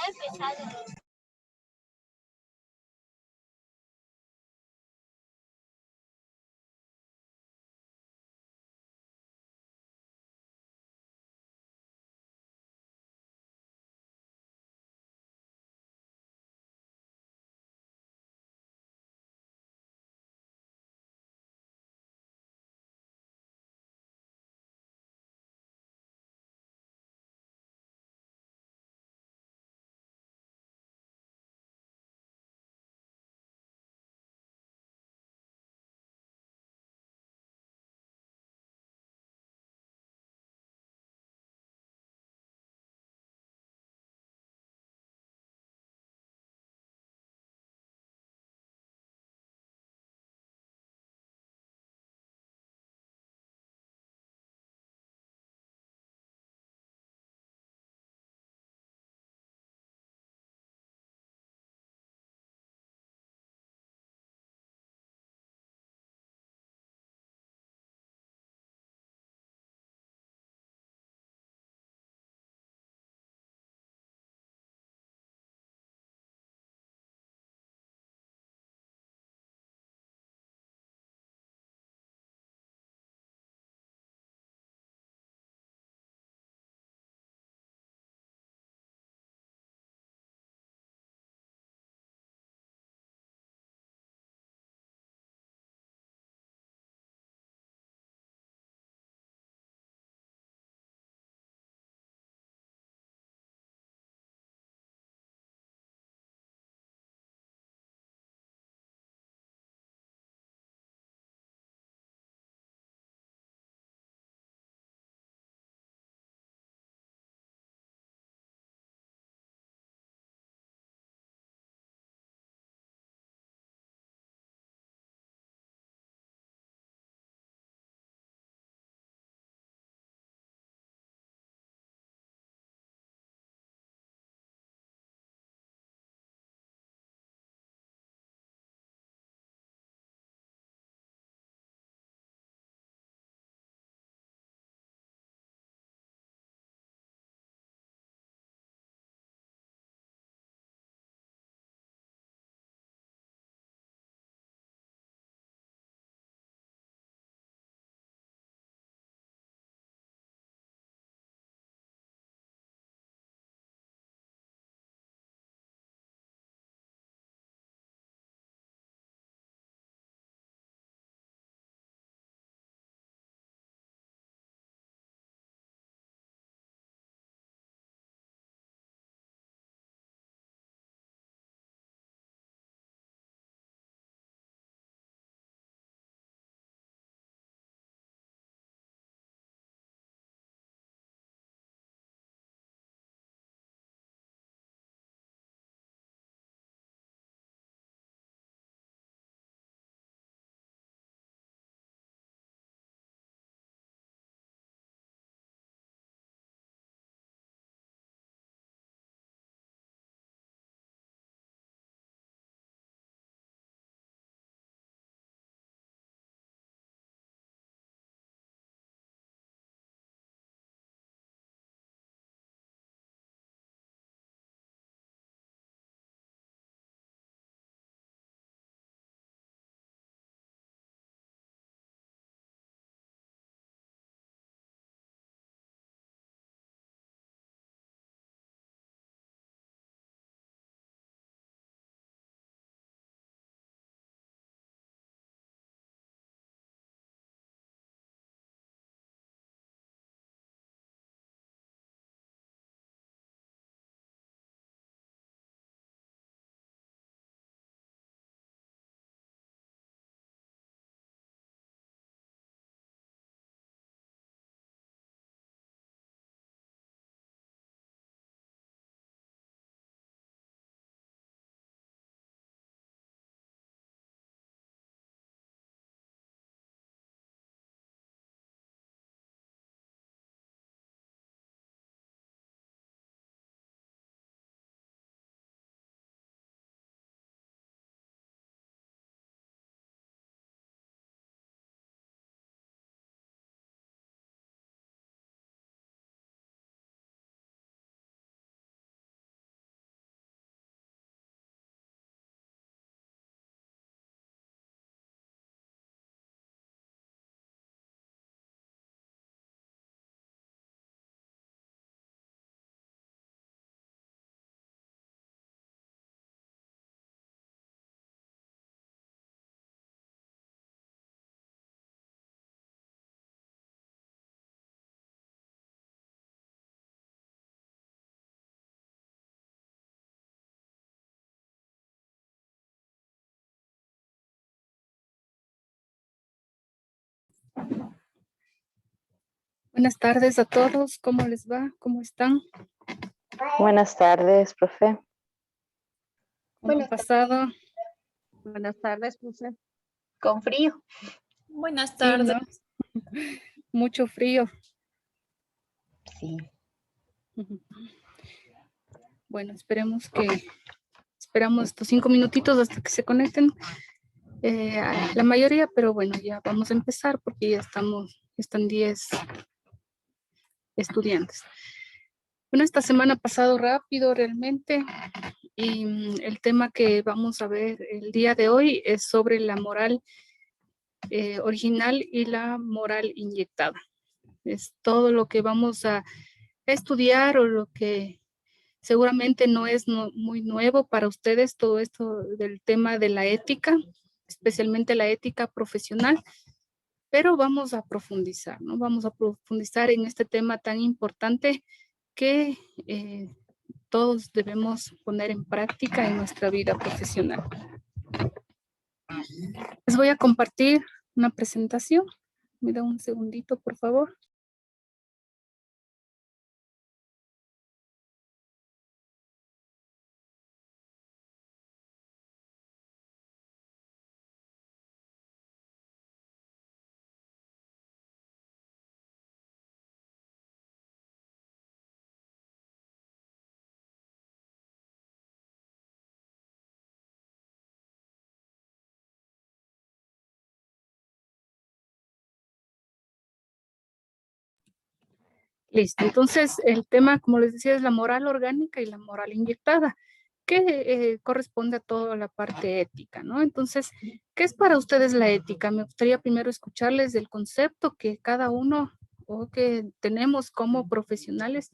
empezado. Buenas tardes a todos, ¿cómo les va? ¿Cómo están? Buenas tardes, profe. ¿Cómo han pasado? Buenas tardes, profe. Con frío. Buenas Sí, tardes. ¿no? Mucho frío. Sí. Bueno, esperamos estos 5 minutitos hasta que se conecten la mayoría, pero bueno, ya vamos a empezar porque ya están 10 estudiantes. Bueno, esta semana ha pasado rápido realmente y el tema que vamos a ver el día de hoy es sobre la moral original y la moral inyectada. Es todo lo que vamos a estudiar o lo que seguramente no es muy nuevo para ustedes, todo esto del tema de la ética, especialmente la ética profesional, pero vamos a profundizar, ¿no? Vamos a profundizar en este tema tan importante que todos debemos poner en práctica en nuestra vida profesional. Les voy a compartir una presentación. Me da un segundito, por favor. Listo, entonces el tema, como les decía, es la moral orgánica y la moral inyectada, que corresponde a toda la parte ética, ¿no? Entonces, ¿qué es para ustedes la ética? Me gustaría primero escucharles del concepto que cada uno o que tenemos como profesionales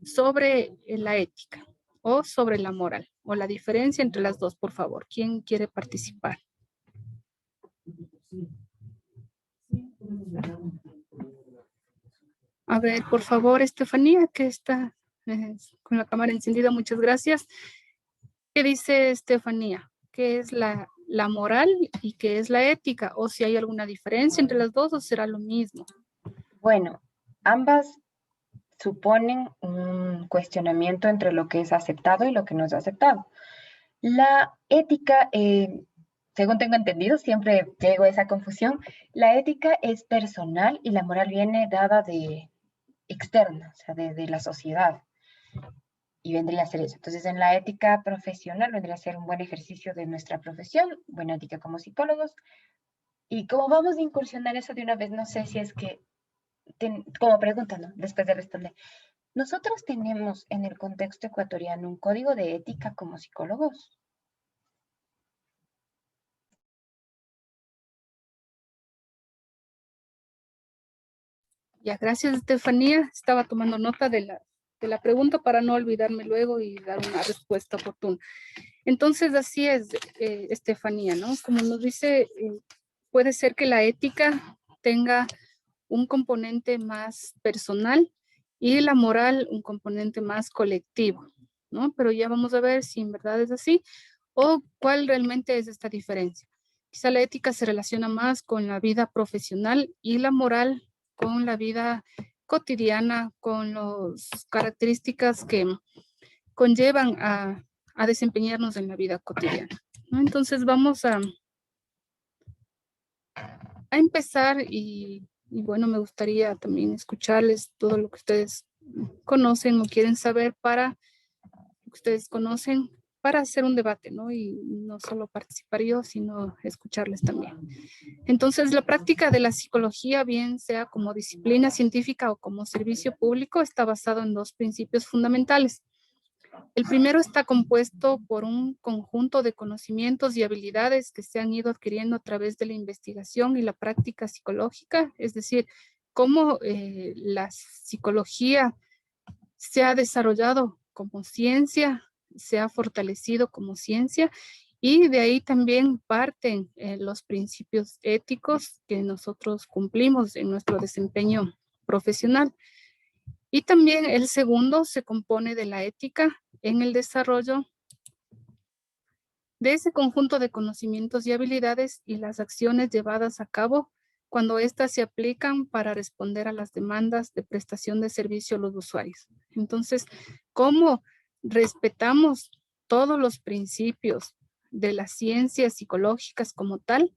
sobre la ética o sobre la moral, o la diferencia entre las dos, por favor. ¿Quién quiere participar? A ver, por favor, Estefanía, que está con la cámara encendida, muchas gracias. ¿Qué dice Estefanía? ¿Qué es la moral y qué es la ética? ¿O si hay alguna diferencia entre las dos o será lo mismo? Bueno, ambas suponen un cuestionamiento entre lo que es aceptado y lo que no es aceptado. La ética, según tengo entendido, siempre llego a esa confusión. La ética es personal y la moral viene dada de externa, o sea, de la sociedad. Y vendría a ser eso. Entonces, en la ética profesional vendría a ser un buen ejercicio de nuestra profesión, buena ética como psicólogos. Y como vamos a incursionar eso de una vez, no sé si es que, como pregunta, ¿no? Después de responder. Nosotros tenemos en el contexto ecuatoriano un código de ética como psicólogos. Ya, gracias, Estefanía. Estaba tomando nota de la pregunta para no olvidarme luego y dar una respuesta oportuna. Entonces, así es, Estefanía, ¿no? Como nos dice, puede ser que la ética tenga un componente más personal y la moral un componente más colectivo, ¿no? Pero ya vamos a ver si en verdad es así o cuál realmente es esta diferencia. Quizá la ética se relaciona más con la vida profesional y la moral con la vida cotidiana, con las características que conllevan a desempeñarnos en la vida cotidiana, ¿no? Entonces vamos a empezar y bueno, me gustaría también escucharles todo lo que ustedes conocen o quieren saber para hacer un debate, ¿no? Y no solo participar yo, sino escucharles también. Entonces, la práctica de la psicología, bien sea como disciplina científica o como servicio público, está basado en dos principios fundamentales. El primero está compuesto por un conjunto de conocimientos y habilidades que se han ido adquiriendo a través de la investigación y la práctica psicológica, es decir, cómo la psicología se ha desarrollado como ciencia, se ha fortalecido como ciencia y de ahí también parten los principios éticos que nosotros cumplimos en nuestro desempeño profesional. Y también el segundo se compone de la ética en el desarrollo de ese conjunto de conocimientos y habilidades y las acciones llevadas a cabo cuando éstas se aplican para responder a las demandas de prestación de servicio a los usuarios. Entonces, ¿cómo respetamos todos los principios de las ciencias psicológicas como tal?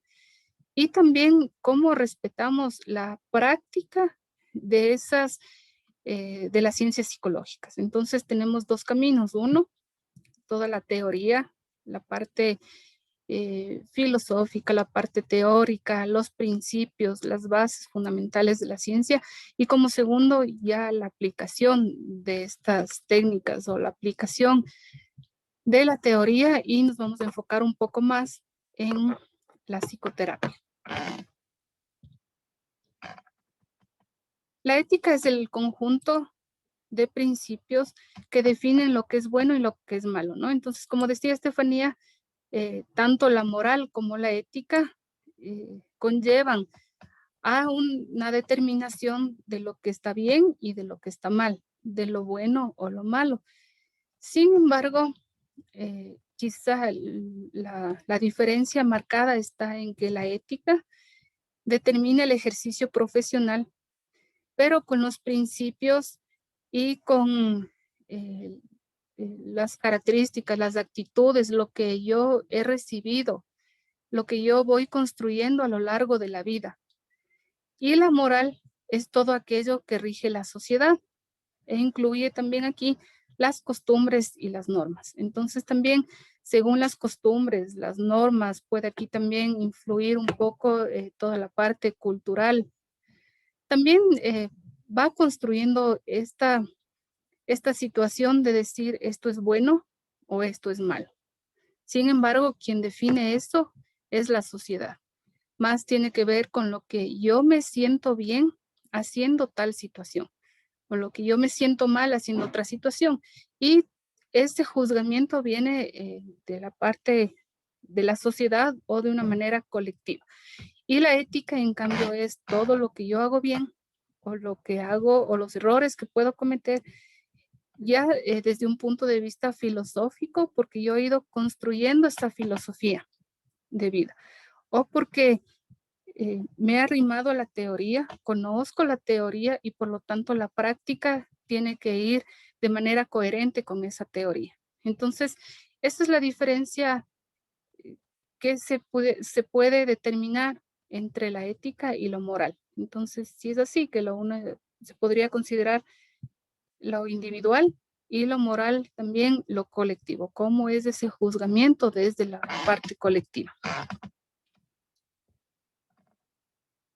Y también cómo respetamos la práctica de de las ciencias psicológicas. Entonces tenemos dos caminos. Uno, toda la teoría, la parte filosófica, la parte teórica, los principios, las bases fundamentales de la ciencia. Y como segundo, ya la aplicación de estas técnicas o la aplicación de la teoría, y nos vamos a enfocar un poco más en la psicoterapia. La ética es el conjunto de principios que definen lo que es bueno y lo que es malo, ¿no? Entonces, como decía Estefanía, tanto la moral como la ética conllevan a una determinación de lo que está bien y de lo que está mal, de lo bueno o lo malo. Sin embargo, quizá la diferencia marcada está en que la ética determina el ejercicio profesional, pero con los principios y con las características, las actitudes, lo que yo he recibido, lo que yo voy construyendo a lo largo de la vida. Y la moral es todo aquello que rige la sociedad e incluye también aquí las costumbres y las normas. Entonces también, según las costumbres, las normas, puede aquí también influir un poco toda la parte cultural. También va construyendo esta situación de decir esto es bueno o esto es malo. Sin embargo, quien define esto es la sociedad. Más tiene que ver con lo que yo me siento bien haciendo tal situación, o lo que yo me siento mal haciendo otra situación. Y este juzgamiento viene de la parte de la sociedad o de una manera colectiva. Y la ética, en cambio, es todo lo que yo hago bien o lo que hago o los errores que puedo cometer ya desde un punto de vista filosófico, porque yo he ido construyendo esta filosofía de vida, o porque me he arrimado a la teoría, conozco la teoría y por lo tanto la práctica tiene que ir de manera coherente con esa teoría. Entonces, esa es la diferencia que se puede determinar entre la ética y lo moral. Entonces, si es así, que lo uno se podría considerar lo individual y lo moral también lo colectivo, cómo es ese juzgamiento desde la parte colectiva.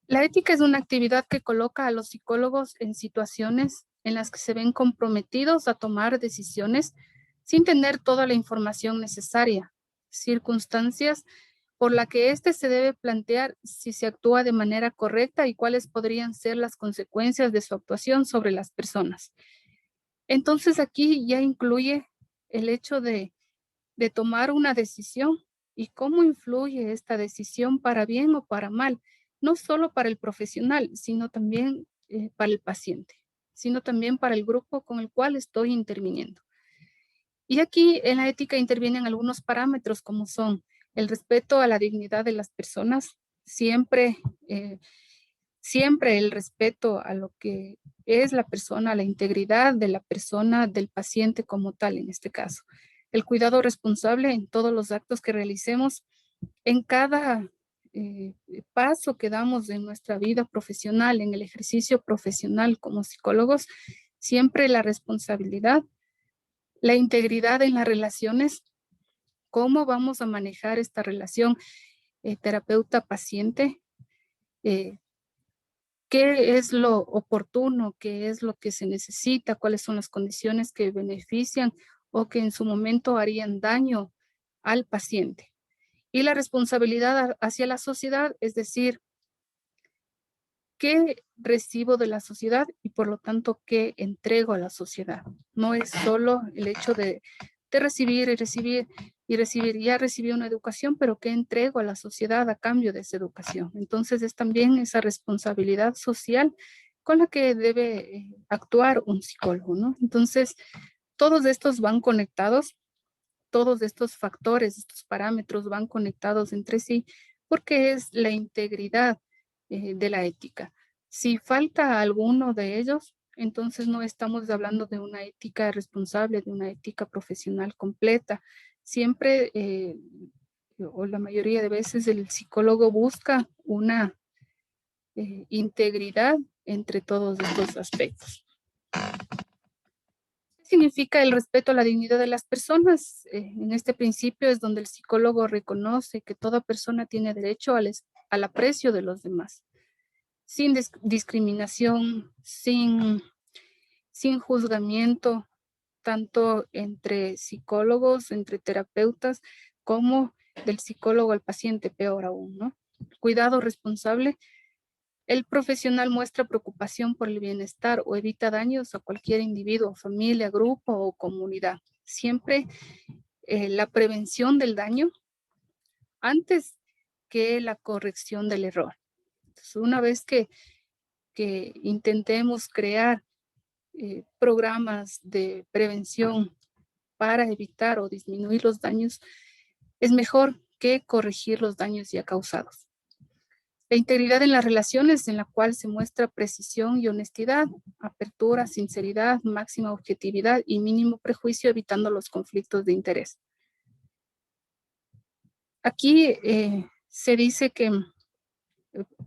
La ética es una actividad que coloca a los psicólogos en situaciones en las que se ven comprometidos a tomar decisiones sin tener toda la información necesaria, circunstancias por la que éste se debe plantear si se actúa de manera correcta y cuáles podrían ser las consecuencias de su actuación sobre las personas. Entonces aquí ya incluye el hecho de tomar una decisión y cómo influye esta decisión para bien o para mal, no solo para el profesional, sino también para el paciente, sino también para el grupo con el cual estoy interviniendo. Y aquí en la ética intervienen algunos parámetros como son el respeto a la dignidad de las personas, siempre el respeto a lo que es la persona, la integridad de la persona, del paciente como tal en este caso. El cuidado responsable en todos los actos que realicemos, en cada paso que damos en nuestra vida profesional, en el ejercicio profesional como psicólogos, siempre la responsabilidad, la integridad en las relaciones, cómo vamos a manejar esta relación terapeuta-paciente, qué es lo oportuno, qué es lo que se necesita, cuáles son las condiciones que benefician o que en su momento harían daño al paciente. Y la responsabilidad hacia la sociedad, es decir, qué recibo de la sociedad y por lo tanto qué entrego a la sociedad. No es solo el hecho de recibir y recibir y recibir. Ya recibí una educación, pero qué entrego a la sociedad a cambio de esa educación. Entonces es también esa responsabilidad social con la que debe actuar un psicólogo, ¿no? Entonces, todos estos van conectados, todos estos factores, estos parámetros van conectados entre sí, porque es la integridad de la ética. Si falta alguno de ellos, entonces no estamos hablando de una ética responsable, de una ética profesional completa. Siempre, o la mayoría de veces, el psicólogo busca una integridad entre todos estos aspectos. ¿Qué significa el respeto a la dignidad de las personas? En este principio es donde el psicólogo reconoce que toda persona tiene derecho al aprecio de los demás, sin discriminación, sin juzgamiento, tanto entre psicólogos, entre terapeutas, como del psicólogo al paciente, peor aún, ¿no? Cuidado responsable. El profesional muestra preocupación por el bienestar o evita daños a cualquier individuo, familia, grupo o comunidad. Siempre la prevención del daño antes que la corrección del error. Entonces, una vez que intentemos crear programas de prevención para evitar o disminuir los daños, es mejor que corregir los daños ya causados. La integridad en las relaciones, en la cual se muestra precisión y honestidad, apertura, sinceridad, máxima objetividad y mínimo prejuicio, evitando los conflictos de interés. Aquí se dice que,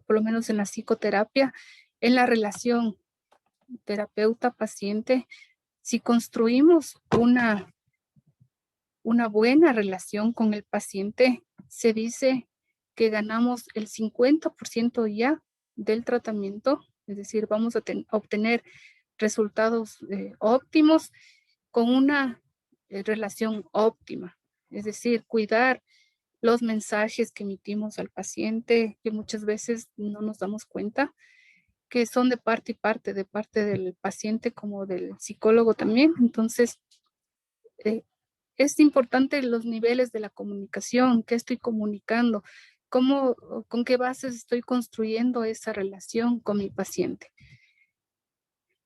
por lo menos en la psicoterapia, en la relación terapeuta-paciente, si construimos una buena relación con el paciente, se dice que ganamos el 50% ya del tratamiento, es decir, vamos a obtener resultados óptimos con una relación óptima, es decir, cuidar los mensajes que emitimos al paciente, que muchas veces no nos damos cuenta, que son de parte y parte, de parte del paciente como del psicólogo también. Entonces, es importante los niveles de la comunicación, qué estoy comunicando, con qué bases estoy construyendo esa relación con mi paciente.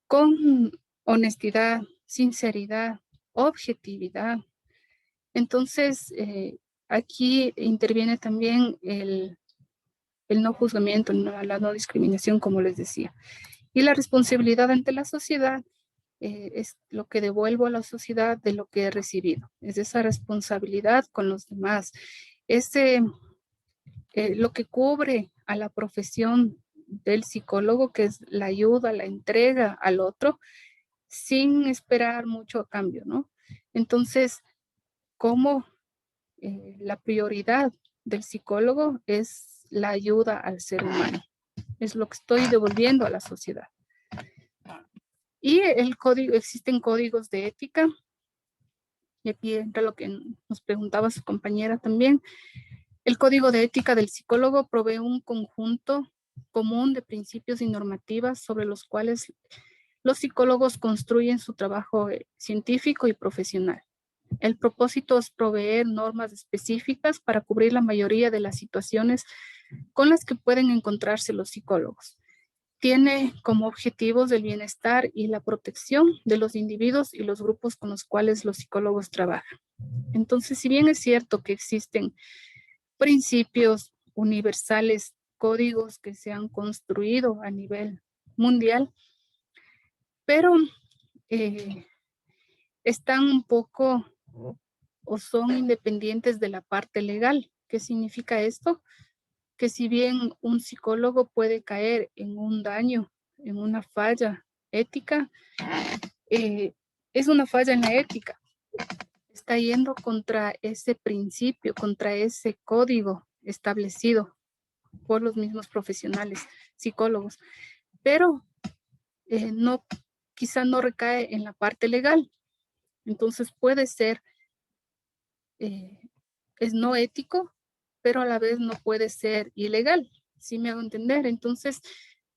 Con honestidad, sinceridad, objetividad. Entonces, aquí interviene también el no juzgamiento, la no discriminación, como les decía. Y la responsabilidad ante la sociedad es lo que devuelvo a la sociedad de lo que he recibido. Es esa responsabilidad con los demás. Lo que cubre a la profesión del psicólogo, que es la ayuda, la entrega al otro, sin esperar mucho a cambio, ¿no? Entonces, como la prioridad del psicólogo es la ayuda al ser humano. Es lo que estoy devolviendo a la sociedad. Y existen códigos de ética. Y aquí entra lo que nos preguntaba su compañera también. El código de ética del psicólogo provee un conjunto común de principios y normativas sobre los cuales los psicólogos construyen su trabajo científico y profesional. El propósito es proveer normas específicas para cubrir la mayoría de las situaciones con las que pueden encontrarse los psicólogos. Tiene como objetivos el bienestar y la protección de los individuos y los grupos con los cuales los psicólogos trabajan. Entonces, si bien es cierto que existen principios universales, códigos que se han construido a nivel mundial, pero están un poco o son independientes de la parte legal. ¿Qué significa esto? Que si bien un psicólogo puede caer en un daño, en una falla ética, es una falla en la ética. Está yendo contra ese principio, contra ese código establecido por los mismos profesionales, psicólogos, pero quizá no recae en la parte legal. Entonces puede ser, es no ético, pero a la vez no puede ser ilegal, ¿sí me hago entender? Entonces,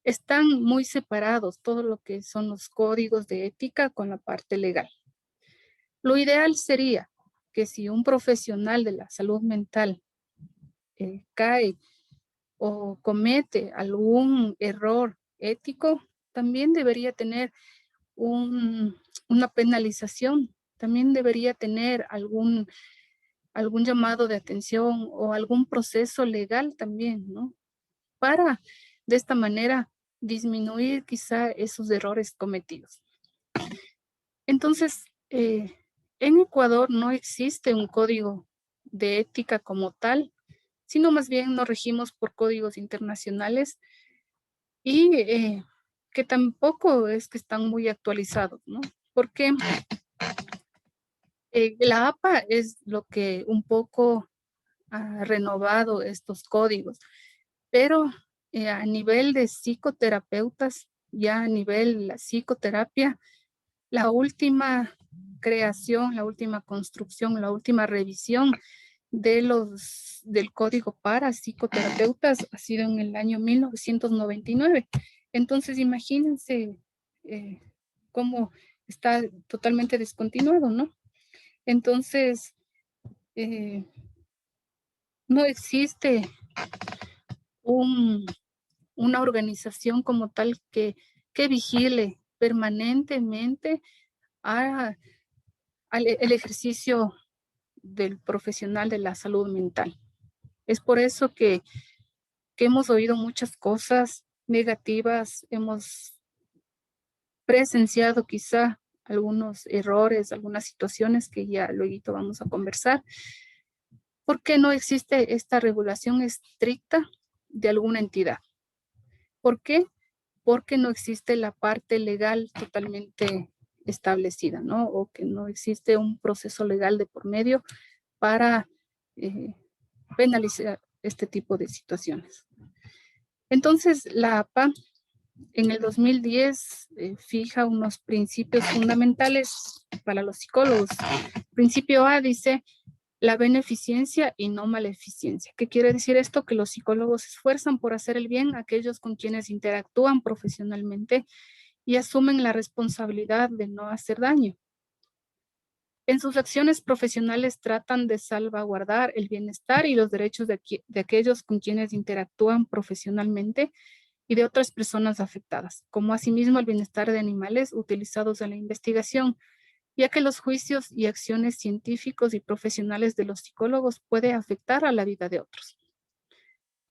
están muy separados todo lo que son los códigos de ética con la parte legal. Lo ideal sería que si un profesional de la salud mental cae o comete algún error ético, también debería tener una penalización, también debería tener algún llamado de atención o algún proceso legal también, ¿no? Para de esta manera disminuir quizá esos errores cometidos. Entonces, en Ecuador no existe un código de ética como tal, sino más bien nos regimos por códigos internacionales y que tampoco es que están muy actualizados, ¿no? Porque la APA es lo que un poco ha renovado estos códigos, pero a nivel de psicoterapeutas, ya a nivel de la psicoterapia, la última creación, la última construcción, la última revisión del código para psicoterapeutas ha sido en el año 1999. Entonces, imagínense cómo está totalmente descontinuado, ¿no? Entonces, no existe una organización como tal que vigile permanentemente el ejercicio del profesional de la salud mental. Es por eso que hemos oído muchas cosas negativas, hemos presenciado quizá algunos errores, algunas situaciones que ya luego vamos a conversar, porque no existe esta regulación estricta de alguna entidad. ¿Por qué? Porque no existe la parte legal totalmente establecida, ¿no? O que no existe un proceso legal de por medio para penalizar este tipo de situaciones. Entonces, la APA en el 2010 fija unos principios fundamentales para los psicólogos. Principio A dice la beneficencia y no maleficencia. ¿Qué quiere decir esto? Que los psicólogos se esfuerzan por hacer el bien a aquellos con quienes interactúan profesionalmente y asumen la responsabilidad de no hacer daño. En sus acciones profesionales tratan de salvaguardar el bienestar y los derechos de aquellos con quienes interactúan profesionalmente y de otras personas afectadas, como asimismo el bienestar de animales utilizados en la investigación, ya que los juicios y acciones científicos y profesionales de los psicólogos pueden afectar a la vida de otros.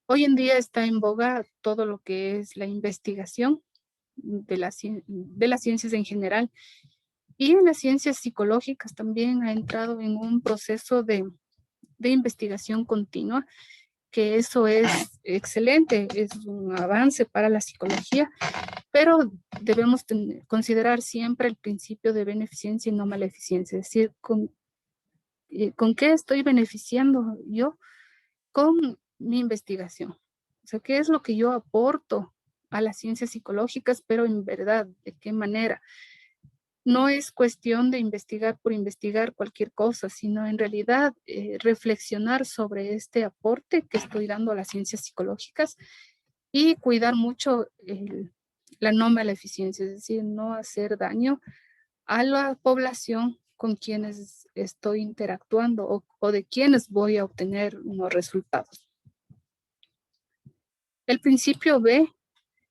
Hoy en día está en boga todo lo que es la investigación de las ciencias en general, y en las ciencias psicológicas también ha entrado en un proceso de investigación continua, que eso es excelente, es un avance para la psicología, pero debemos considerar siempre el principio de beneficencia y no maleficencia, es decir, ¿con qué estoy beneficiando yo con mi investigación? O sea, ¿qué es lo que yo aporto a las ciencias psicológicas, pero en verdad, ¿de qué manera? No es cuestión de investigar por investigar cualquier cosa, sino en realidad reflexionar sobre este aporte que estoy dando a las ciencias psicológicas y cuidar mucho la no maleficencia, es decir, no hacer daño a la población con quienes estoy interactuando o de quienes voy a obtener unos resultados. El principio B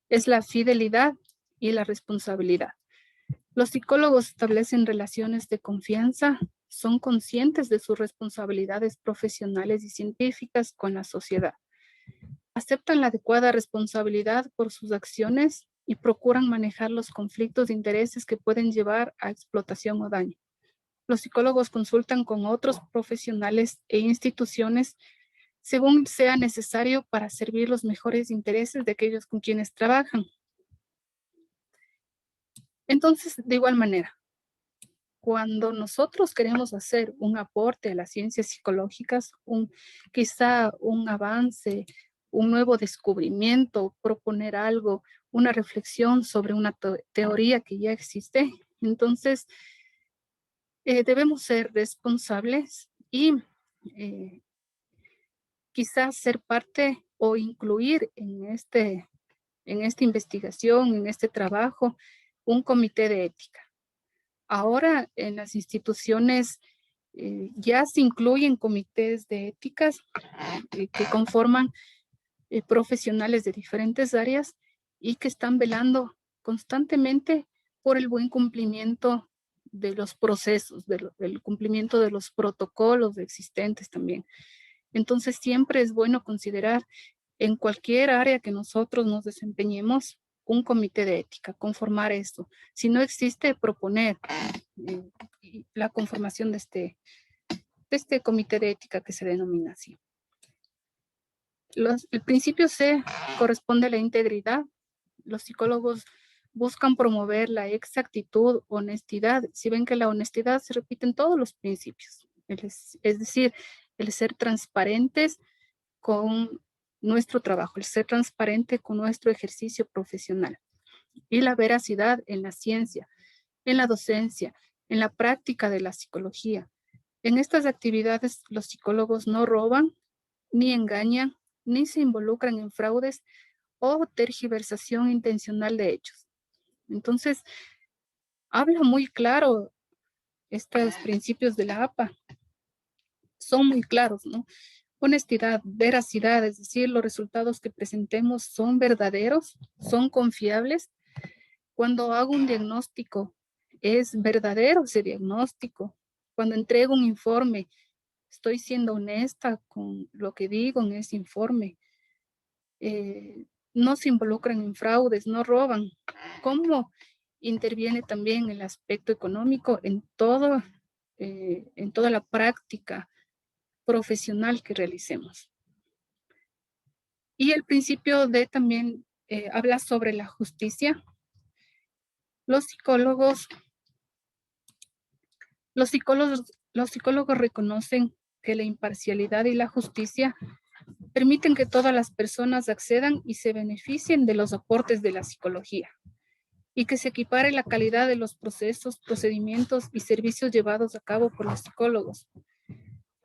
es la fidelidad y la responsabilidad. Los psicólogos establecen relaciones de confianza, son conscientes de sus responsabilidades profesionales y científicas con la sociedad. Aceptan la adecuada responsabilidad por sus acciones y procuran manejar los conflictos de intereses que pueden llevar a explotación o daño. Los psicólogos consultan con otros profesionales e instituciones según sea necesario para servir los mejores intereses de aquellos con quienes trabajan. Entonces, de igual manera, cuando nosotros queremos hacer un aporte a las ciencias psicológicas, quizá un avance, un nuevo descubrimiento, proponer algo, una reflexión sobre una teoría que ya existe, entonces debemos ser responsables y quizás ser parte o incluir en esta investigación, en este trabajo, un comité de ética. Ahora en las instituciones ya se incluyen comités de éticas que conforman profesionales de diferentes áreas y que están velando constantemente por el buen cumplimiento de los procesos, del cumplimiento de los protocolos existentes también. Entonces siempre es bueno considerar en cualquier área que nosotros nos desempeñemos, un comité de ética, conformar esto. Si no existe, proponer la conformación de este comité de ética que se denomina así. El principio C corresponde a la integridad. Los psicólogos buscan promover la exactitud, honestidad. Si ven que la honestidad se repite en todos los principios, es decir, el ser transparentes con nuestro trabajo, el ser transparente con nuestro ejercicio profesional y la veracidad en la ciencia, en la docencia, en la práctica de la psicología. En estas actividades los psicólogos no roban, ni engañan, ni se involucran en fraudes o tergiversación intencional de hechos. Entonces, habla muy claro estos principios de la APA. Son muy claros, ¿no? Honestidad, veracidad, es decir, los resultados que presentemos son verdaderos, son confiables. Cuando hago un diagnóstico, es verdadero ese diagnóstico. Cuando entrego un informe, estoy siendo honesta con lo que digo en ese informe. No se involucran en fraudes, no roban. ¿Cómo interviene también el aspecto económico en toda la práctica profesional que realicemos? Y el principio de también habla sobre la justicia. Los psicólogos reconocen que la imparcialidad y la justicia permiten que todas las personas accedan y se beneficien de los aportes de la psicología y que se equipare la calidad de los procesos, procedimientos y servicios llevados a cabo por los psicólogos.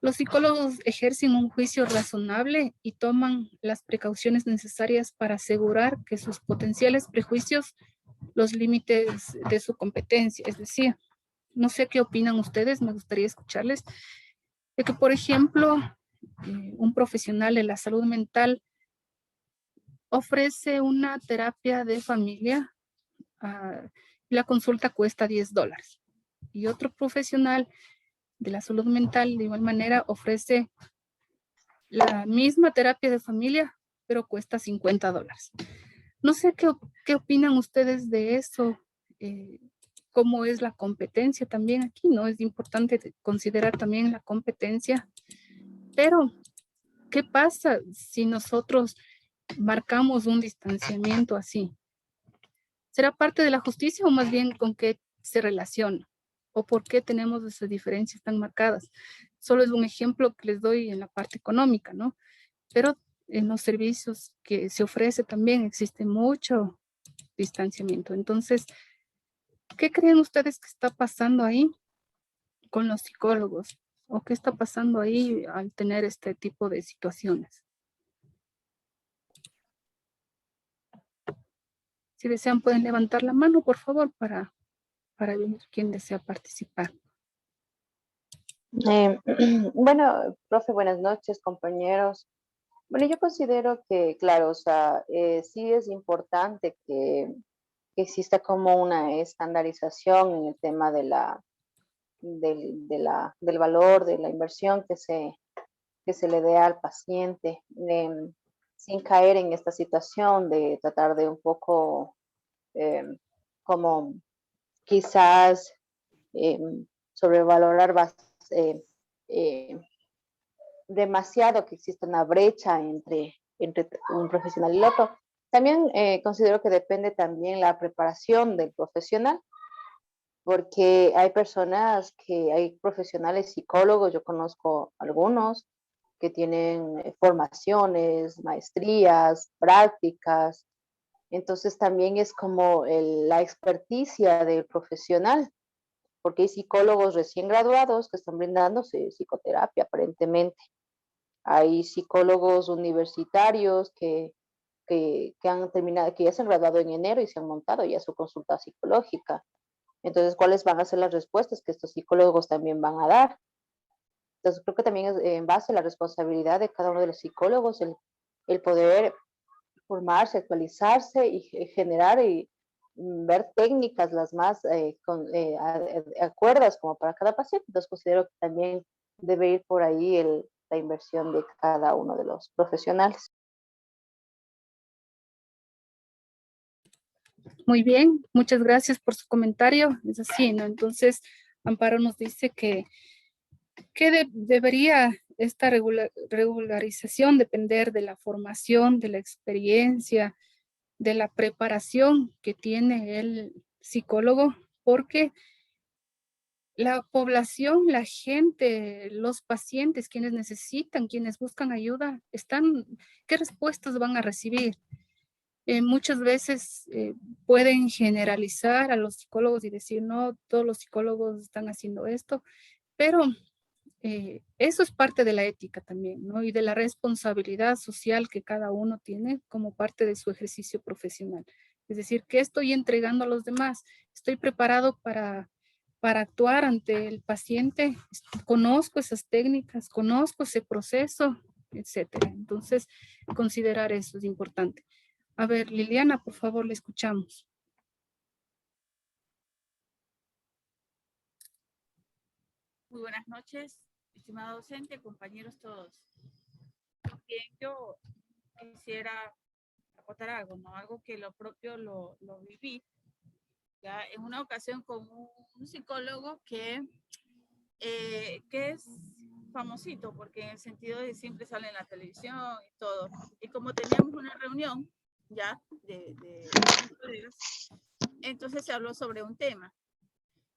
Los psicólogos ejercen un juicio razonable y toman las precauciones necesarias para asegurar que sus potenciales prejuicios los límites de su competencia. Es decir, no sé qué opinan ustedes, me gustaría escucharles, de que, por ejemplo, un profesional de la salud mental ofrece una terapia de familia, la consulta cuesta $10. Y otro profesional de la salud mental, de igual manera, ofrece la misma terapia de familia, pero cuesta $50. No sé qué opinan ustedes de eso, cómo es la competencia también aquí, ¿no? Es importante considerar también la competencia, pero ¿qué pasa si nosotros marcamos un distanciamiento así? ¿Será parte de la justicia o más bien con qué se relaciona? ¿O por qué tenemos esas diferencias tan marcadas? Solo es un ejemplo que les doy en la parte económica, ¿no? Pero en los servicios que se ofrece también existe mucho distanciamiento. Entonces, ¿qué creen ustedes que está pasando ahí con los psicólogos? ¿O qué está pasando ahí al tener este tipo de situaciones? Si desean, pueden levantar la mano, por favor, para ver quién desea participar. Bueno, profe, buenas noches, compañeros. Bueno, yo considero que, claro, o sea, sí es importante que exista como una estandarización en el tema del valor, de la inversión que se le dé al paciente, sin caer en esta situación de tratar de un poco como quizás eh, sobrevalorar eh, eh, demasiado, que existe una brecha entre un profesional y el otro. También considero que depende también la preparación del profesional, porque hay personas hay profesionales psicólogos, yo conozco algunos que tienen formaciones, maestrías, prácticas, entonces también es como la experticia del profesional, porque hay psicólogos recién graduados que están brindándose psicoterapia aparentemente. Hay psicólogos universitarios que han terminado, que ya se han graduado en enero y se han montado ya su consulta psicológica. Entonces, ¿cuáles van a ser las respuestas que estos psicólogos también van a dar? Entonces, creo que también es en base a la responsabilidad de cada uno de los psicólogos el poder formarse, actualizarse y generar y ver técnicas las más acuerdas como para cada paciente. Entonces, considero que también debe ir por ahí la inversión de cada uno de los profesionales. Muy bien, muchas gracias por su comentario. Es así, ¿no? Entonces, Amparo nos dice que debería esta regularización depender de la formación, de la experiencia, de la preparación que tiene el psicólogo, porque la población, la gente, los pacientes, quienes necesitan, quienes buscan ayuda, ¿qué respuestas van a recibir? Muchas veces pueden generalizar a los psicólogos y decir, no, todos los psicólogos están haciendo esto, pero eso es parte de la ética también, ¿no? Y de la responsabilidad social que cada uno tiene como parte de su ejercicio profesional. Es decir, ¿qué estoy entregando a los demás? ¿Estoy preparado para actuar ante el paciente? ¿Conozco esas técnicas? ¿Conozco ese proceso? Etcétera. Entonces, considerar eso es importante. A ver, Liliana, por favor, le escuchamos. Muy buenas noches, estimado docente, compañeros todos. Bien, yo quisiera acotar algo, ¿no? Algo que lo propio lo viví, ya en una ocasión con un psicólogo que es famosito, porque en el sentido de siempre sale en la televisión y todo. Y como teníamos una reunión, ya, de colegas, entonces se habló sobre un tema.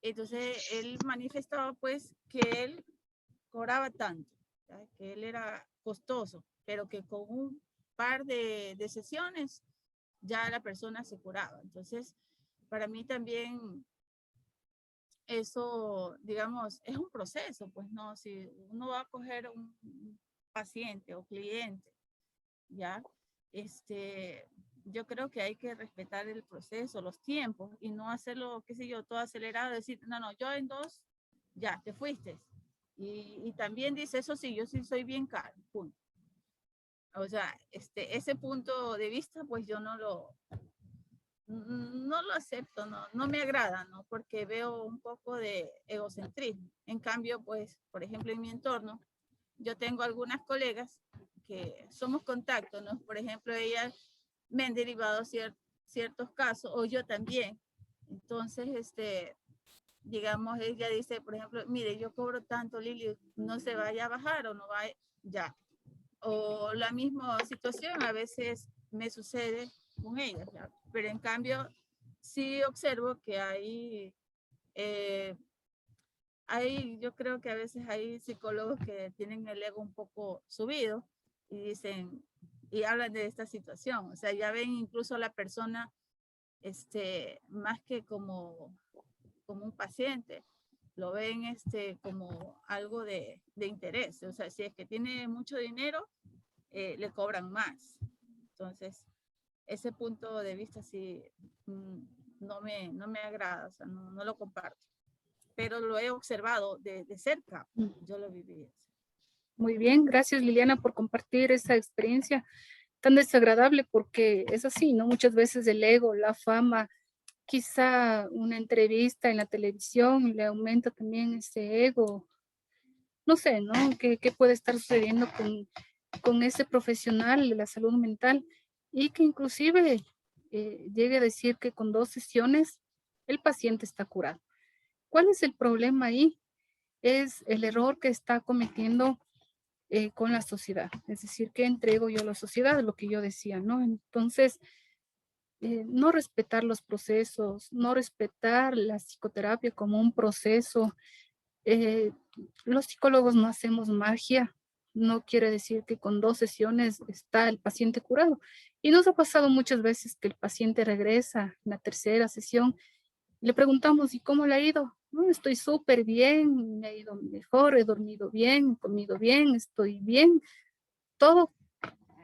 Entonces él manifestaba pues que él cobraba tanto, ¿ya? Que él era costoso, pero que con un par de sesiones ya la persona se curaba. Entonces, para mí también eso, digamos, es un proceso, pues no, si uno va a coger un paciente o cliente, ¿ya? Yo creo que hay que respetar el proceso, los tiempos y no hacerlo, qué sé yo, todo acelerado, decir, no, yo en 2, ya, te fuiste. Y también dice, eso sí, yo sí soy bien caro, punto. O sea, ese punto de vista, pues yo no lo acepto, no me agrada, ¿no? Porque veo un poco de egocentrismo. En cambio, pues, por ejemplo, en mi entorno, yo tengo algunas colegas que somos contactos, ¿no? Por ejemplo, ellas me han derivado ciertos casos, o yo también. Entonces, digamos, ella dice, por ejemplo, mire, yo cobro tanto, Lili, no se vaya a bajar o no va, ya. O la misma situación a veces me sucede con ellas, ¿ya? Pero en cambio, sí observo que yo creo que a veces hay psicólogos que tienen el ego un poco subido y dicen, y hablan de esta situación, o sea, ya ven incluso a la persona, más que como un paciente, lo ven como algo de interés, o sea, si es que tiene mucho dinero, le cobran más. Entonces, ese punto de vista sí no me agrada, o sea, no lo comparto. Pero lo he observado de cerca, yo lo viví. Muy bien, gracias Liliana por compartir esa experiencia tan desagradable, porque es así, ¿no? Muchas veces el ego, la fama, quizá una entrevista en la televisión le aumenta también ese ego. No sé, ¿no? ¿Qué puede estar sucediendo con ese profesional de la salud mental? Y que inclusive llegue a decir que con 2 sesiones el paciente está curado. ¿Cuál es el problema ahí? Es el error que está cometiendo con la sociedad. Es decir, ¿qué entrego yo a la sociedad? Lo que yo decía, ¿no? Entonces, no respetar los procesos, no respetar la psicoterapia como un proceso. Eh, los psicólogos no hacemos magia, no quiere decir que con 2 sesiones está el paciente curado. Y nos ha pasado muchas veces que el paciente regresa en la tercera sesión, le preguntamos, ¿y cómo le ha ido? No, estoy súper bien, me ha ido mejor, he dormido bien, he comido bien, estoy bien, todo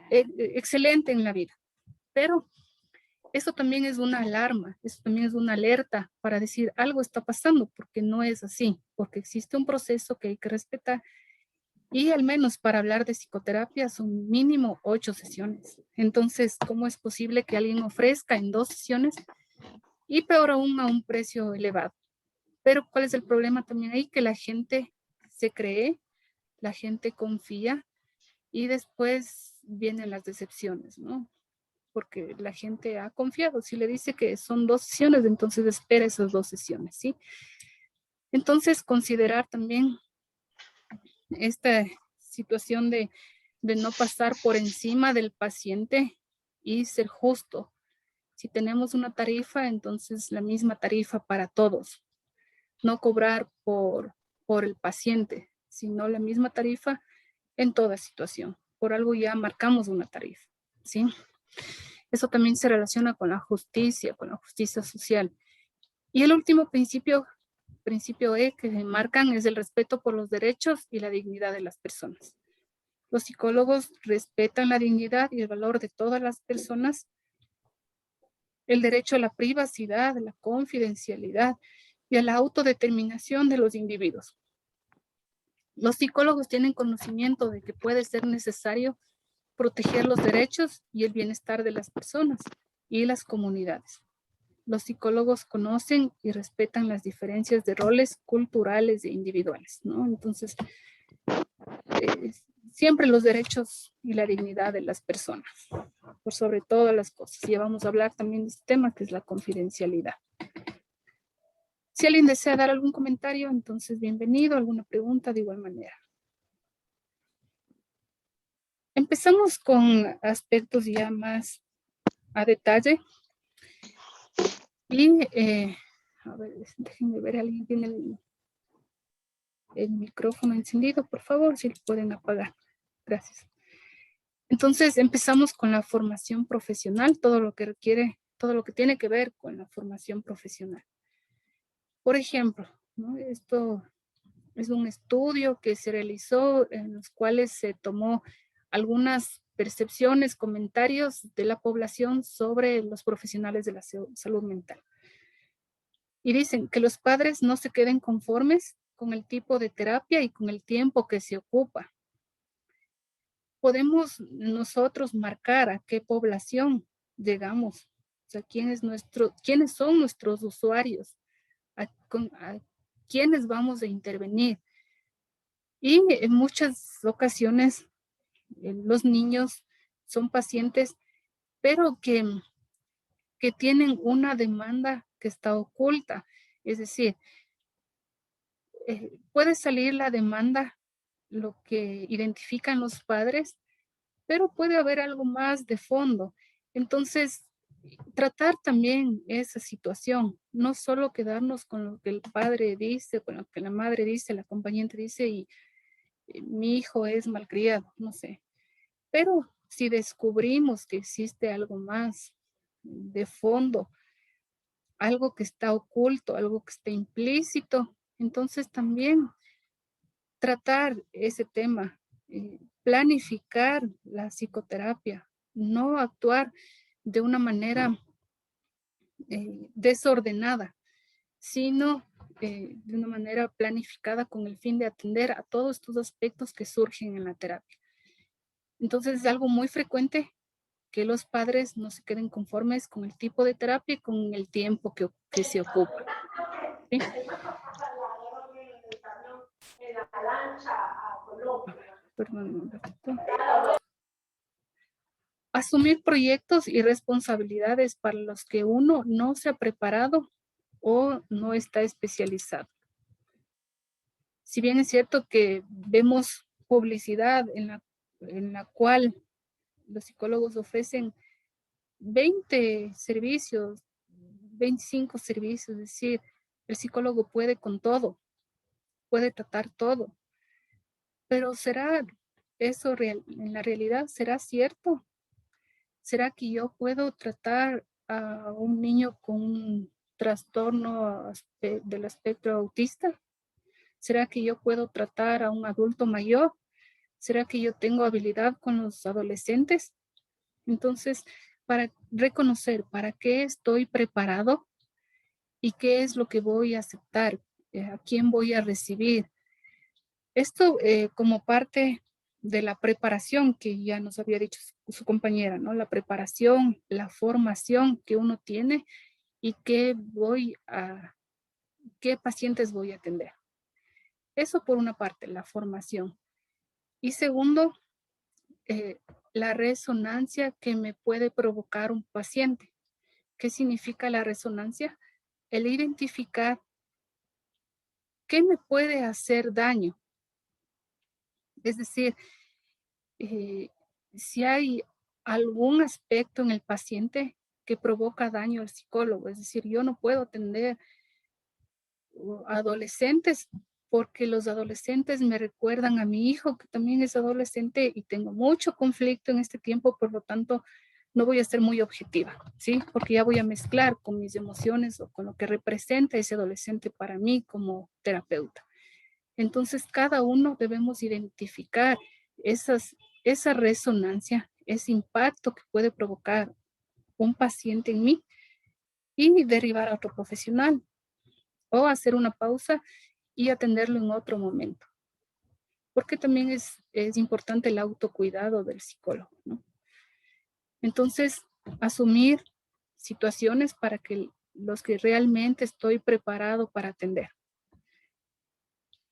excelente en la vida. Pero eso también es una alarma, eso también es una alerta para decir algo está pasando, porque no es así, porque existe un proceso que hay que respetar. Y al menos para hablar de psicoterapia son mínimo 8 sesiones. Entonces, ¿cómo es posible que alguien ofrezca en 2 sesiones y peor aún a un precio elevado? Pero ¿cuál es el problema también ahí? Que la gente se cree, la gente confía y después vienen las decepciones, ¿no? porque la gente ha confiado. Si le dice que son 2 sesiones, entonces espera esas 2 sesiones, ¿sí? Entonces, considerar también esta situación de no pasar por encima del paciente y ser justo. Si tenemos una tarifa, entonces la misma tarifa para todos. No cobrar por el paciente, sino la misma tarifa en toda situación. Por algo ya marcamos una tarifa, ¿sí? Eso también se relaciona con la justicia social. Y el último principio E que marcan es el respeto por los derechos y la dignidad de las personas. Los psicólogos respetan la dignidad y el valor de todas las personas, el derecho a la privacidad, a la confidencialidad y a la autodeterminación de los individuos. Los psicólogos tienen conocimiento de que puede ser necesario proteger los derechos y el bienestar de las personas y las comunidades. Los psicólogos conocen y respetan las diferencias de roles culturales e individuales, ¿no? Entonces, siempre los derechos y la dignidad de las personas, por sobre todas las cosas. Y vamos a hablar también de este tema que es la confidencialidad. Si alguien desea dar algún comentario, entonces bienvenido, alguna pregunta de igual manera. Empezamos con aspectos ya más a detalle. Y, a ver, déjenme ver, alguien tiene el micrófono encendido, por favor, si lo pueden apagar. Gracias. Entonces, empezamos con la formación profesional, todo lo que tiene que ver con la formación profesional. Por ejemplo, ¿no? Esto es un estudio que se realizó en los cuales se tomó algunas percepciones, comentarios de la población sobre los profesionales de la salud mental. Y dicen que los padres no se queden conformes con el tipo de terapia y con el tiempo que se ocupa. Podemos nosotros marcar a qué población llegamos, o sea, quiénes son nuestros usuarios, a quiénes vamos a intervenir. Y en muchas ocasiones los niños son pacientes, pero que tienen una demanda que está oculta. Es decir, puede salir la demanda, lo que identifican los padres, pero puede haber algo más de fondo. Entonces, tratar también esa situación, no solo quedarnos con lo que el padre dice, con lo que la madre dice, la acompañante dice y mi hijo es malcriado, no sé. Pero si descubrimos que existe algo más de fondo, algo que está oculto, algo que está implícito, entonces también tratar ese tema, planificar la psicoterapia, no actuar de una manera desordenada, sino de una manera planificada con el fin de atender a todos estos aspectos que surgen en la terapia. Entonces es algo muy frecuente que los padres no se queden conformes con el tipo de terapia y con el tiempo que se ocupa. ¿Sí? Perdón, un ratito. Asumir proyectos y responsabilidades para los que uno no se ha preparado o no está especializado. Si bien es cierto que vemos publicidad en la cual los psicólogos ofrecen 20 servicios, 25 servicios, es decir, el psicólogo puede con todo, puede tratar todo, pero ¿será eso en la realidad? ¿Será cierto? ¿Será que yo puedo tratar a un niño con un trastorno del espectro autista? ¿Será que yo puedo tratar a un adulto mayor? ¿Será que yo tengo habilidad con los adolescentes? Entonces, para reconocer para qué estoy preparado y qué es lo que voy a aceptar, a quién voy a recibir. Esto como parte de la preparación que ya nos había dicho su compañera, ¿no? La preparación, la formación que uno tiene y qué pacientes voy a atender. Eso por una parte, la formación. Y segundo, la resonancia que me puede provocar un paciente. ¿Qué significa la resonancia? El identificar qué me puede hacer daño. Es decir, si hay algún aspecto en el paciente que provoca daño al psicólogo, es decir, yo no puedo atender adolescentes porque los adolescentes me recuerdan a mi hijo que también es adolescente y tengo mucho conflicto en este tiempo, por lo tanto no voy a ser muy objetiva, ¿sí? Porque ya voy a mezclar con mis emociones o con lo que representa ese adolescente para mí como terapeuta. Entonces, cada uno debemos identificar esa resonancia, ese impacto que puede provocar un paciente en mí y derivar a otro profesional o hacer una pausa y atenderlo en otro momento. Porque también es importante el autocuidado del psicólogo, ¿no? Entonces, asumir situaciones para que los que realmente estoy preparado para atender.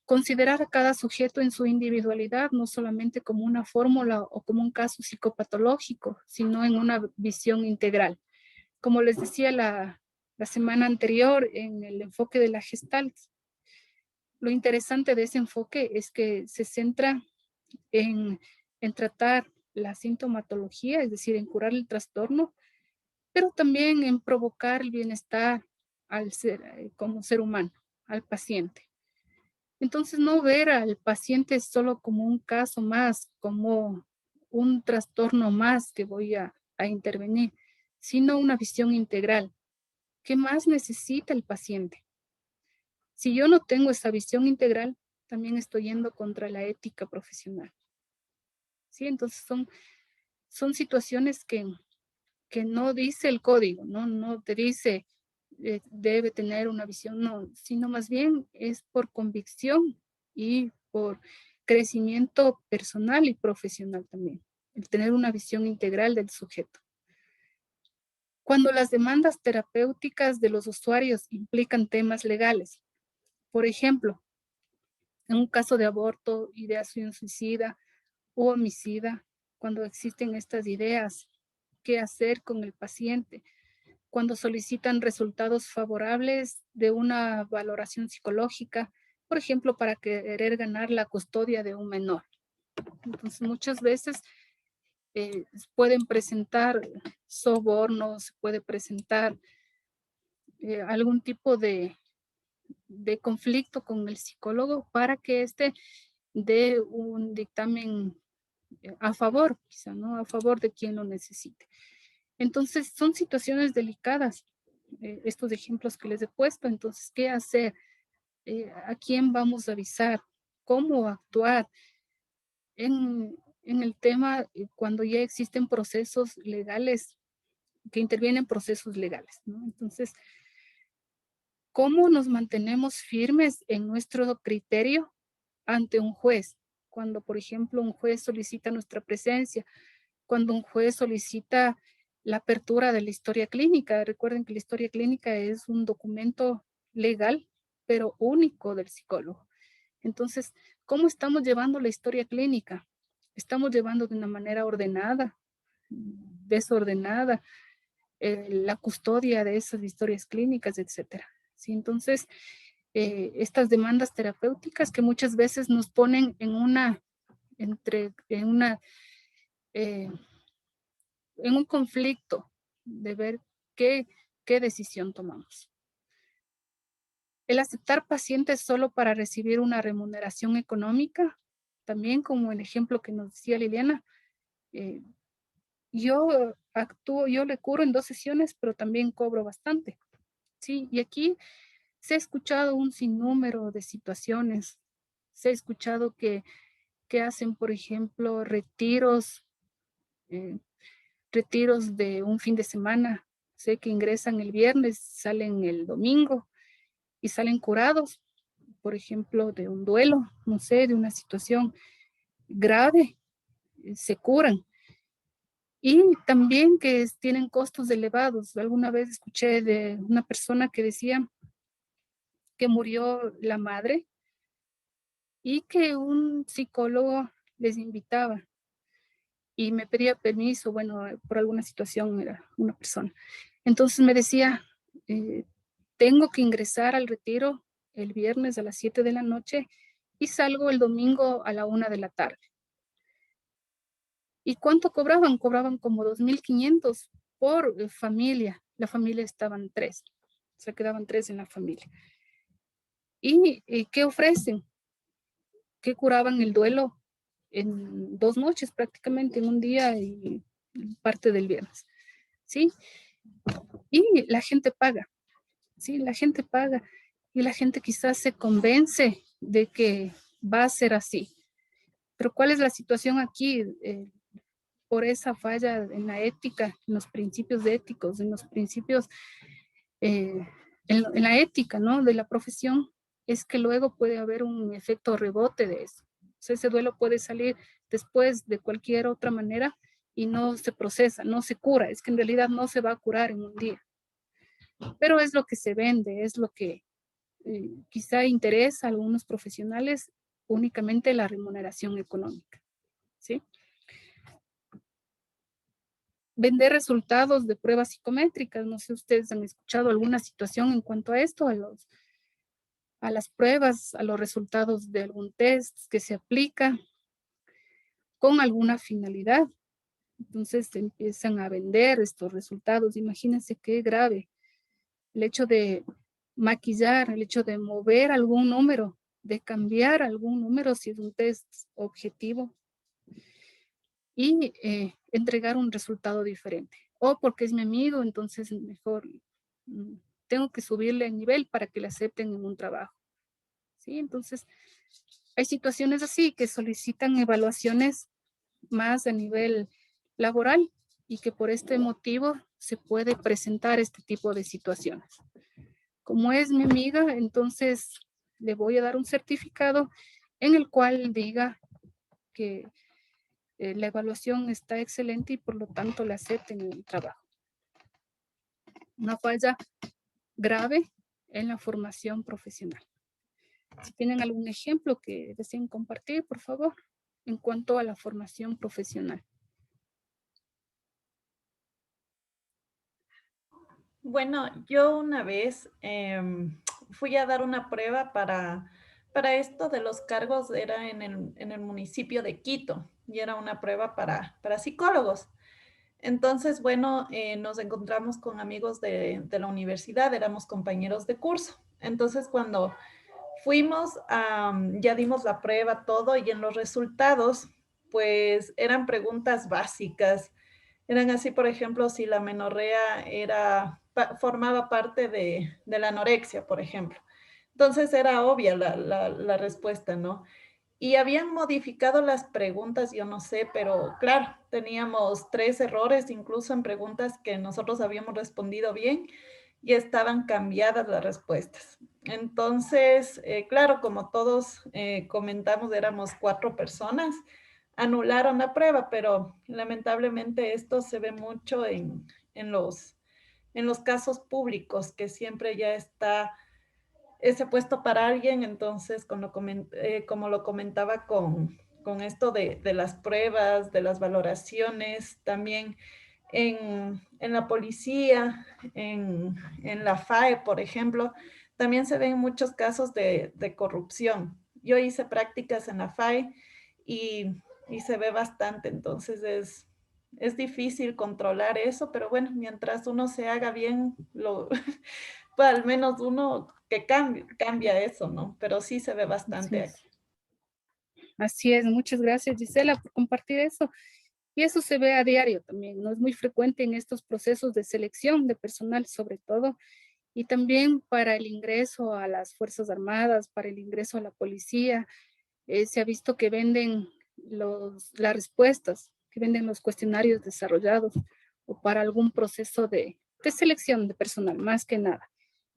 Considerar a cada sujeto en su individualidad, no solamente como una fórmula o como un caso psicopatológico, sino en una visión integral. Como les decía la semana anterior en el enfoque de la Gestalt, lo interesante de ese enfoque es que se centra en tratar la sintomatología, es decir, en curar el trastorno, pero también en provocar el bienestar al ser, como ser humano, al paciente. Entonces, no ver al paciente solo como un caso más, como un trastorno más que voy a intervenir, sino una visión integral. ¿Qué más necesita el paciente? Si yo no tengo esa visión integral, también estoy yendo contra la ética profesional. ¿Sí? Entonces, son situaciones que no dice el código, no te dice debe tener una visión, no, sino más bien es por convicción y por crecimiento personal y profesional también, el tener una visión integral del sujeto. Cuando las demandas terapéuticas de los usuarios implican temas legales, por ejemplo, en un caso de aborto, ideación suicida o homicida, cuando existen estas ideas, qué hacer con el paciente, cuando solicitan resultados favorables de una valoración psicológica, por ejemplo, para querer ganar la custodia de un menor. Entonces, muchas veces pueden presentar sobornos, puede presentar algún tipo de conflicto con el psicólogo para que éste dé un dictamen a favor, quizá, ¿no? A favor de quien lo necesite. Entonces, son situaciones delicadas, estos ejemplos que les he puesto. Entonces, ¿qué hacer? ¿A quién vamos a avisar? ¿Cómo actuar? En el tema, cuando ya existen procesos legales, que intervienen procesos legales, ¿no? Entonces, ¿cómo nos mantenemos firmes en nuestro criterio ante un juez? Cuando, por ejemplo, un juez solicita nuestra presencia, cuando un juez solicita la apertura de la historia clínica. Recuerden que la historia clínica es un documento legal, pero único del psicólogo. Entonces, ¿cómo estamos llevando la historia clínica? ¿Estamos llevando de una manera ordenada, desordenada, la custodia de esas historias clínicas, etcétera? ¿Sí? Entonces, estas demandas terapéuticas que muchas veces nos ponen en un conflicto de ver qué decisión tomamos. El aceptar pacientes solo para recibir una remuneración económica, también como el ejemplo que nos decía Liliana, yo le curo en 2 sesiones, pero también cobro bastante, ¿sí? Y aquí se ha escuchado un sinnúmero de situaciones, se ha escuchado que hacen, por ejemplo, eh, retiros de un fin de semana. Sé que ingresan el viernes, salen el domingo y salen curados, por ejemplo, de un duelo, no sé, de una situación grave, se curan. Y también que tienen costos elevados. Alguna vez escuché de una persona que decía que murió la madre y que un psicólogo les invitaba. y me pedía permiso, bueno, por alguna situación era una persona. Entonces me decía, tengo que ingresar al retiro el viernes a las 7 de la noche y salgo el domingo a la 1 de la tarde. ¿Y cuánto cobraban? Cobraban como 2.500 por familia. La familia estaban 3, se quedaban 3 en la familia. ¿Y qué ofrecen? Que curaban el duelo en 2 noches prácticamente, en un día y parte del viernes, ¿sí? Y la gente paga, ¿sí? La gente paga y la gente quizás se convence de que va a ser así. Pero ¿cuál es la situación aquí? Por esa falla en la ética, en los principios éticos, en los principios, en la ética, ¿no? De la profesión, es que luego puede haber un efecto rebote de eso. O sea, ese duelo puede salir después de cualquier otra manera y no se procesa, no se cura. Es que en realidad no se va a curar en un día. Pero es lo que se vende, es lo que quizá interesa a algunos profesionales, únicamente la remuneración económica, ¿sí? Vender resultados de pruebas psicométricas. No sé si ustedes han escuchado alguna situación en cuanto a esto, a las pruebas, a los resultados de algún test que se aplica con alguna finalidad. Entonces se empiezan a vender estos resultados. Imagínense qué grave el hecho de maquillar, el hecho de mover algún número, de cambiar algún número si es un test objetivo y entregar un resultado diferente. O porque es mi amigo, entonces mejor tengo que subirle el nivel para que le acepten en un trabajo. ¿Sí? Entonces, hay situaciones así que solicitan evaluaciones más a nivel laboral y que por este motivo se puede presentar este tipo de situaciones. Como es mi amiga, entonces le voy a dar un certificado en el cual diga que la evaluación está excelente y por lo tanto le acepten en el trabajo. Una falla grave en la formación profesional. Si tienen algún ejemplo que deseen compartir, por favor, en cuanto a la formación profesional. Bueno, yo una vez fui a dar una prueba para esto de los cargos, era en el municipio de Quito, y era una prueba para psicólogos. Entonces, bueno, nos encontramos con amigos de la universidad, éramos compañeros de curso. Entonces, cuando fuimos, ya dimos la prueba, todo, y en los resultados, pues eran preguntas básicas. Eran así, por ejemplo, si la menorrea formaba parte de la anorexia, por ejemplo. Entonces era obvia la respuesta, ¿no? Y habían modificado las preguntas, yo no sé, pero claro, teníamos 3 errores, incluso en preguntas que nosotros habíamos respondido bien y estaban cambiadas las respuestas. Entonces, claro, como todos comentamos, éramos 4 personas, anularon la prueba, pero lamentablemente esto se ve mucho en los casos públicos, que siempre ya está ese puesto para alguien. Entonces, como lo comentaba con esto de las pruebas, de las valoraciones, también en la policía, en la FAE, por ejemplo, también se ven muchos casos de corrupción. Yo hice prácticas en la FAE y se ve bastante, entonces es difícil controlar eso, pero bueno, mientras uno se haga bien, pues al menos uno que cambia eso, ¿no? Pero sí se ve bastante aquí. Así es, muchas gracias Gisela por compartir eso. Y eso se ve a diario también, ¿no? Es muy frecuente en estos procesos de selección de personal sobre todo, y también para el ingreso a las Fuerzas Armadas, para el ingreso a la policía. Se ha visto que venden las respuestas, que venden los cuestionarios desarrollados o para algún proceso de selección de personal, más que nada.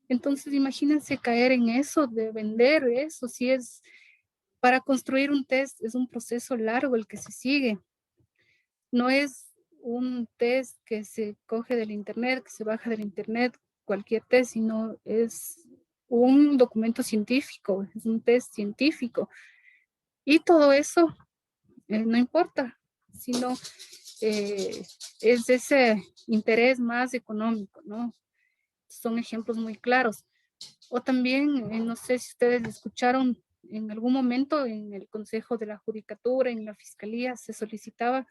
Entonces, imagínense caer en eso, de vender eso, si es para construir un test, es un proceso largo el que se sigue. No es un test que se coge del internet, que se baja del internet, cualquier test, sino es un documento científico, es un test científico. Y todo eso no importa sino es ese interés más económico, ¿no? Son ejemplos muy claros. O también, no sé si ustedes escucharon en algún momento en el Consejo de la Judicatura, en la Fiscalía, se solicitaba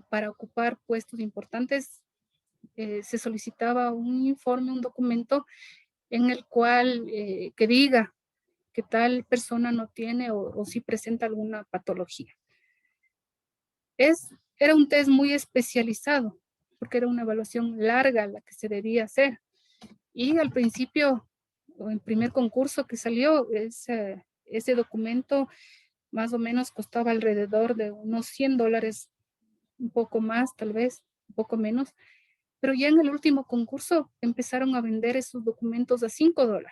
para ocupar puestos importantes, se solicitaba un informe, un documento en el cual que diga que tal persona no tiene o si presenta alguna patología. Era un test muy especializado, porque era una evaluación larga la que se debía hacer. Y al principio, o en primer concurso que salió, ese documento más o menos costaba alrededor de unos $100, un poco más, tal vez, un poco menos. Pero ya en el último concurso empezaron a vender esos documentos a $5.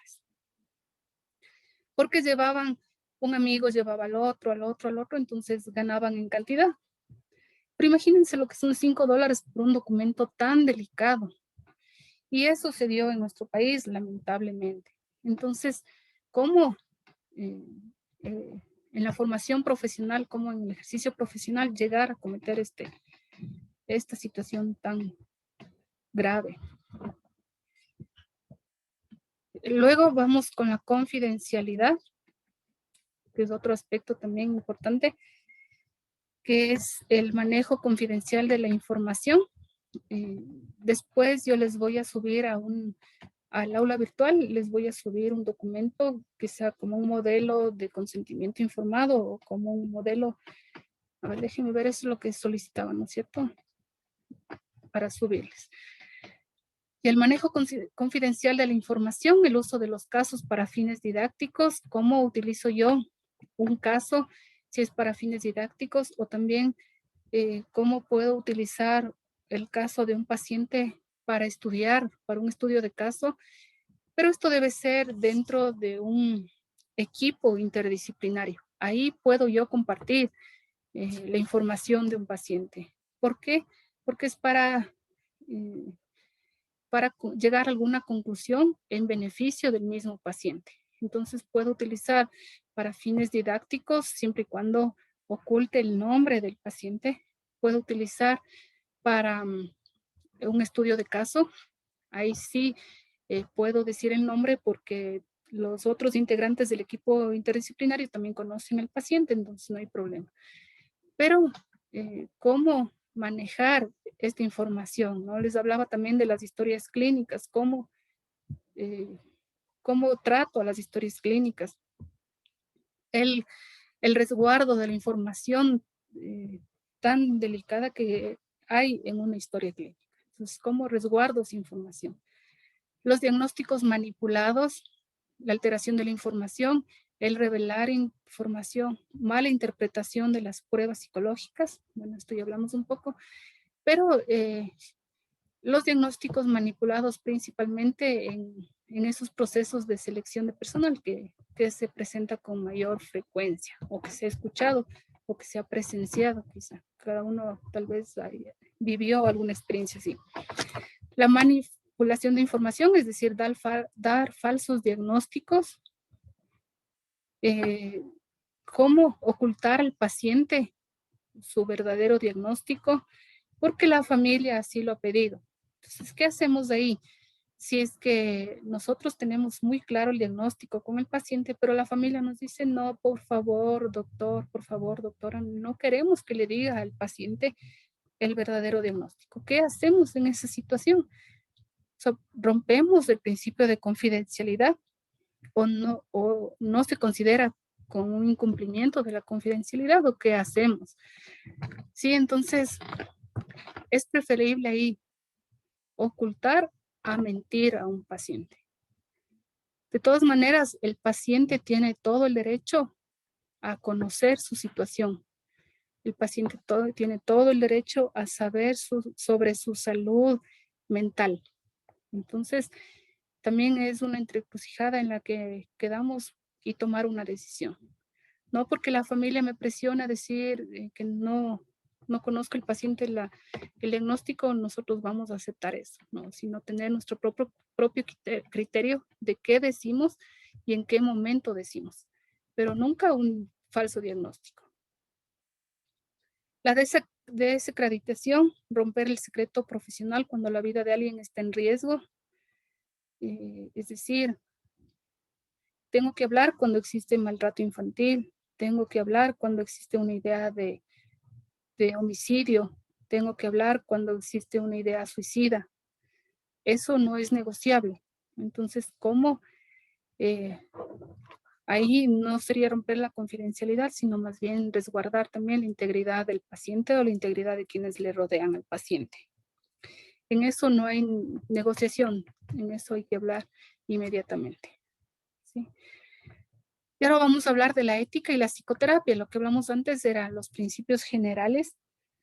Porque llevaban, un amigo llevaba al otro, entonces ganaban en cantidad. Pero imagínense lo que son $5 por un documento tan delicado. Y eso se dio en nuestro país, lamentablemente. Entonces, ¿cómo en la formación profesional, cómo en el ejercicio profesional llegar a cometer esta situación tan grave? Luego vamos con la confidencialidad, que es otro aspecto también importante, que es el manejo confidencial de la información. Después yo les voy a subir al aula virtual, les voy a subir un documento que sea como un modelo de consentimiento informado o como un modelo, a ver, déjenme ver, eso es lo que solicitaban, ¿no es cierto? Para subirles. Y el manejo confidencial de la información, el uso de los casos para fines didácticos, cómo utilizo yo un caso, si es para fines didácticos, o también cómo puedo utilizar el caso de un paciente para estudiar, para un estudio de caso, pero esto debe ser dentro de un equipo interdisciplinario. Ahí puedo yo compartir la información de un paciente. ¿Por qué? Porque es para llegar a alguna conclusión en beneficio del mismo paciente. Entonces puedo utilizar para fines didácticos siempre y cuando oculte el nombre del paciente. Puedo utilizar para un estudio de caso. Ahí sí puedo decir el nombre porque los otros integrantes del equipo interdisciplinario también conocen al paciente, entonces no hay problema. Pero, ¿cómo manejar esta información? ¿No? Les hablaba también de las historias clínicas, cómo trato a las historias clínicas. El resguardo de la información tan delicada que hay en una historia clínica. Entonces, ¿cómo resguardo esa información? Los diagnósticos manipulados, la alteración de la información, el revelar información, mala interpretación de las pruebas psicológicas, bueno, esto ya hablamos un poco, pero los diagnósticos manipulados principalmente en esos procesos de selección de personal que se presenta con mayor frecuencia, o que se ha escuchado, o que se ha presenciado quizá. Cada uno tal vez vivió alguna experiencia así. La manipulación de información, es decir, dar falsos diagnósticos, cómo ocultar al paciente su verdadero diagnóstico, porque la familia así lo ha pedido. Entonces, ¿qué hacemos ahí? Si es que nosotros tenemos muy claro el diagnóstico con el paciente, pero la familia nos dice, no, por favor, doctor, por favor, doctora, no queremos que le diga al paciente el verdadero diagnóstico. ¿Qué hacemos en esa situación? ¿Rompemos el principio de confidencialidad o no se considera con un incumplimiento de la confidencialidad, o qué hacemos? Sí, entonces es preferible ahí ocultar a mentir a un paciente. De todas maneras, el paciente tiene todo el derecho a conocer su situación. El paciente tiene todo el derecho a saber sobre su salud mental. Entonces, también es una encrucijada en la que quedamos y tomar una decisión. No porque la familia me presiona a decir que no conozco el paciente el diagnóstico, nosotros vamos a aceptar eso, ¿no? Sino tener nuestro propio criterio de qué decimos y en qué momento decimos, pero nunca un falso diagnóstico. La desacreditación, romper el secreto profesional cuando la vida de alguien está en riesgo. Es decir, tengo que hablar cuando existe maltrato infantil, tengo que hablar cuando existe una idea de homicidio, tengo que hablar cuando existe una idea suicida. Eso no es negociable. Entonces, ¿cómo? Ahí no sería romper la confidencialidad, sino más bien resguardar también la integridad del paciente o la integridad de quienes le rodean al paciente. En eso no hay negociación, en eso hay que hablar inmediatamente. ¿Sí? Y ahora vamos a hablar de la ética y la psicoterapia. Lo que hablamos antes eran los principios generales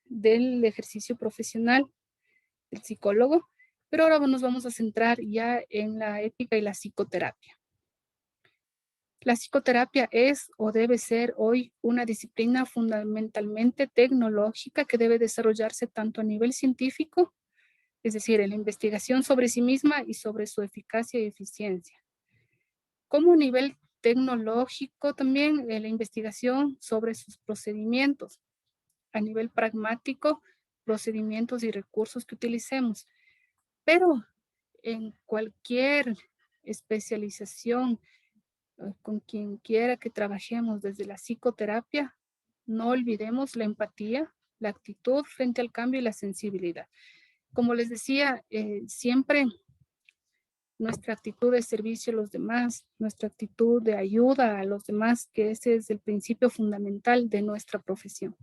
del ejercicio profesional del psicólogo, pero ahora nos vamos a centrar ya en la ética y la psicoterapia. La psicoterapia es o debe ser hoy una disciplina fundamentalmente tecnológica que debe desarrollarse tanto a nivel científico, es decir, en la investigación sobre sí misma y sobre su eficacia y eficiencia, como a nivel tecnológico también en la investigación sobre sus procedimientos, a nivel pragmático, procedimientos y recursos que utilicemos. Pero en cualquier especialización, con quien quiera que trabajemos desde la psicoterapia, no olvidemos la empatía, la actitud frente al cambio y la sensibilidad. Como les decía, siempre nuestra actitud de servicio a los demás, nuestra actitud de ayuda a los demás, que ese es el principio fundamental de nuestra profesión.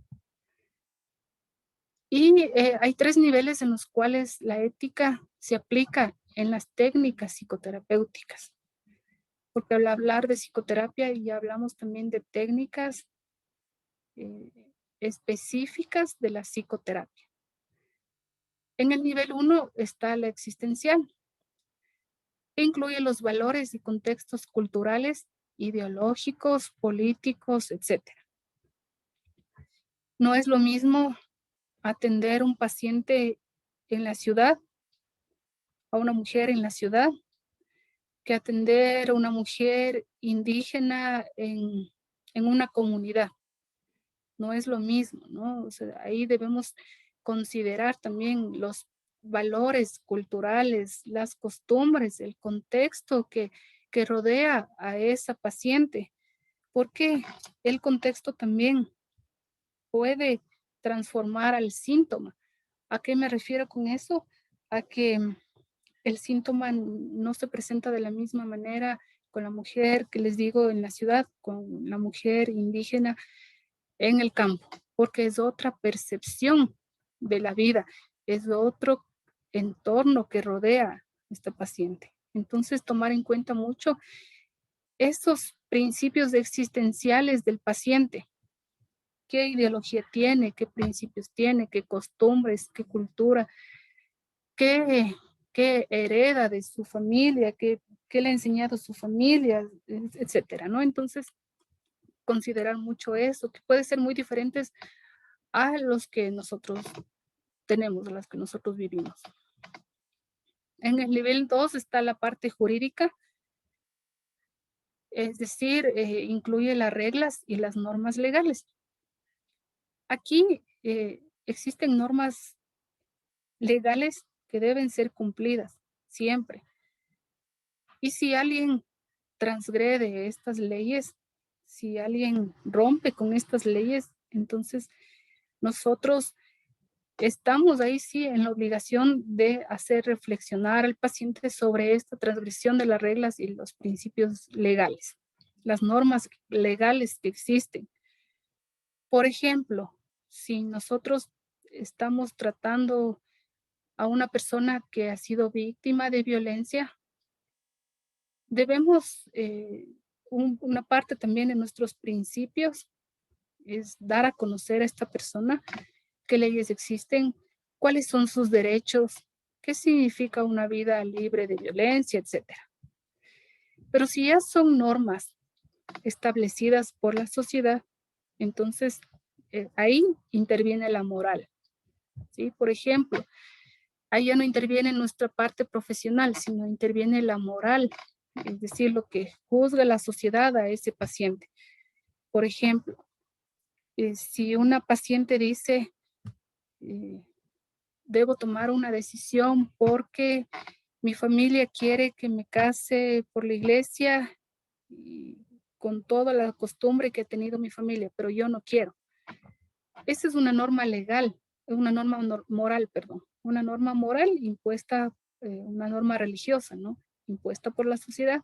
Y hay 3 niveles en los cuales la ética se aplica en las técnicas psicoterapéuticas. Porque al hablar de psicoterapia ya hablamos también de técnicas específicas de la psicoterapia. En el nivel 1 está la existencial, que incluye los valores y contextos culturales, ideológicos, políticos, etc. No es lo mismo atender a un paciente en la ciudad, a una mujer en la ciudad, que atender a una mujer indígena en una comunidad. No es lo mismo, ¿no? O sea, ahí debemos considerar también los valores culturales, las costumbres, el contexto que rodea a esa paciente, porque el contexto también puede transformar al síntoma. ¿A qué me refiero con eso? A que el síntoma no se presenta de la misma manera con la mujer, que les digo, en la ciudad, con la mujer indígena en el campo, porque es otra percepción de la vida, es otro entorno que rodea a esta paciente. Entonces, tomar en cuenta mucho esos principios existenciales del paciente. ¿Qué ideología tiene? ¿Qué principios tiene? ¿Qué costumbres? ¿Qué cultura? ¿Qué hereda de su familia? ¿Qué le ha enseñado su familia? Etcétera, ¿no? Entonces, considerar mucho eso, que puede ser muy diferentes a los que nosotros tenemos, a los que nosotros vivimos. En el nivel 2 está la parte jurídica, es decir, incluye las reglas y las normas legales. Aquí existen normas legales que deben ser cumplidas siempre. Y si alguien transgrede estas leyes, si alguien rompe con estas leyes, entonces nosotros estamos ahí sí en la obligación de hacer reflexionar al paciente sobre esta transgresión de las reglas y los principios legales, las normas legales que existen. Por ejemplo, si nosotros estamos tratando a una persona que ha sido víctima de violencia, debemos, una parte también de nuestros principios es dar a conocer a esta persona qué leyes existen, cuáles son sus derechos, qué significa una vida libre de violencia, etcétera. Pero si ya son normas establecidas por la sociedad, entonces ahí interviene la moral, ¿sí? Por ejemplo, ahí ya no interviene nuestra parte profesional, sino interviene la moral, es decir, lo que juzga la sociedad a ese paciente. Por ejemplo, si una paciente dice, debo tomar una decisión porque mi familia quiere que me case por la iglesia y con toda la costumbre que ha tenido mi familia, pero yo no quiero. Esa es una norma legal, una norma moral, perdón, una norma moral impuesta, una norma religiosa, ¿no? Impuesta por la sociedad.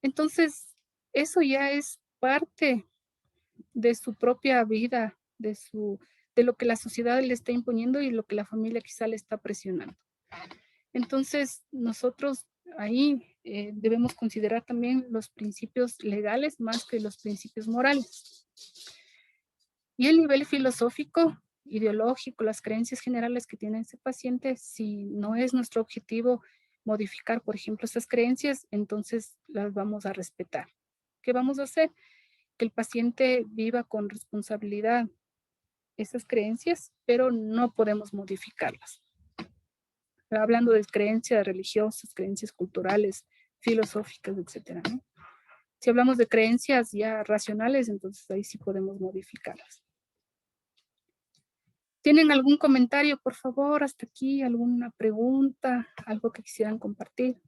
Entonces, eso ya es parte de su propia vida, de lo que la sociedad le está imponiendo y lo que la familia quizá le está presionando. Entonces, nosotros ahí debemos considerar también los principios legales más que los principios morales. Y el nivel filosófico, ideológico, las creencias generales que tiene ese paciente, si no es nuestro objetivo modificar, por ejemplo, esas creencias, entonces las vamos a respetar. ¿Qué vamos a hacer? Que el paciente viva con responsabilidad esas creencias, pero no podemos modificarlas. Hablando de creencias religiosas, creencias culturales, filosóficas, etcétera, ¿no? Si hablamos de creencias ya racionales, entonces ahí sí podemos modificarlas. ¿Tienen algún comentario, por favor, hasta aquí? ¿Alguna pregunta? ¿Algo que quisieran compartir?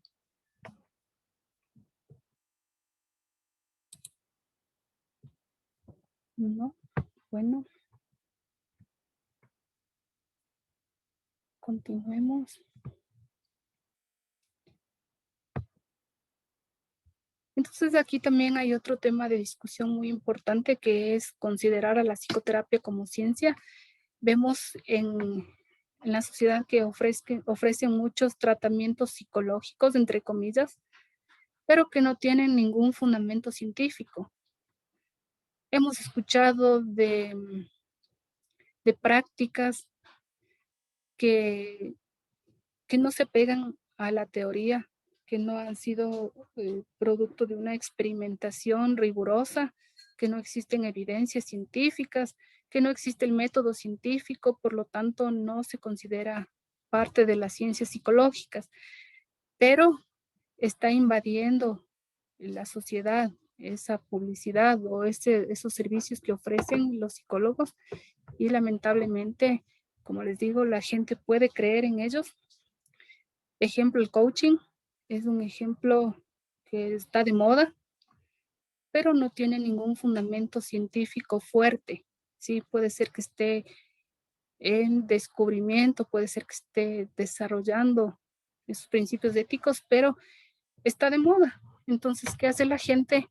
No. Bueno. Continuemos. Entonces aquí también hay otro tema de discusión muy importante que es considerar a la psicoterapia como ciencia. Vemos en la sociedad que ofrecen muchos tratamientos psicológicos, entre comillas, pero que no tienen ningún fundamento científico. Hemos escuchado de prácticas que no se pegan a la teoría, que no han sido producto de una experimentación rigurosa, que no existen evidencias científicas, que no existe el método científico, por lo tanto no se considera parte de las ciencias psicológicas, pero está invadiendo la sociedad esa publicidad o esos servicios que ofrecen los psicólogos y lamentablemente, como les digo, la gente puede creer en ellos. Ejemplo, el coaching es un ejemplo que está de moda, pero no tiene ningún fundamento científico fuerte. Sí, puede ser que esté en descubrimiento, puede ser que esté desarrollando esos principios éticos, pero está de moda. Entonces, ¿qué hace la gente?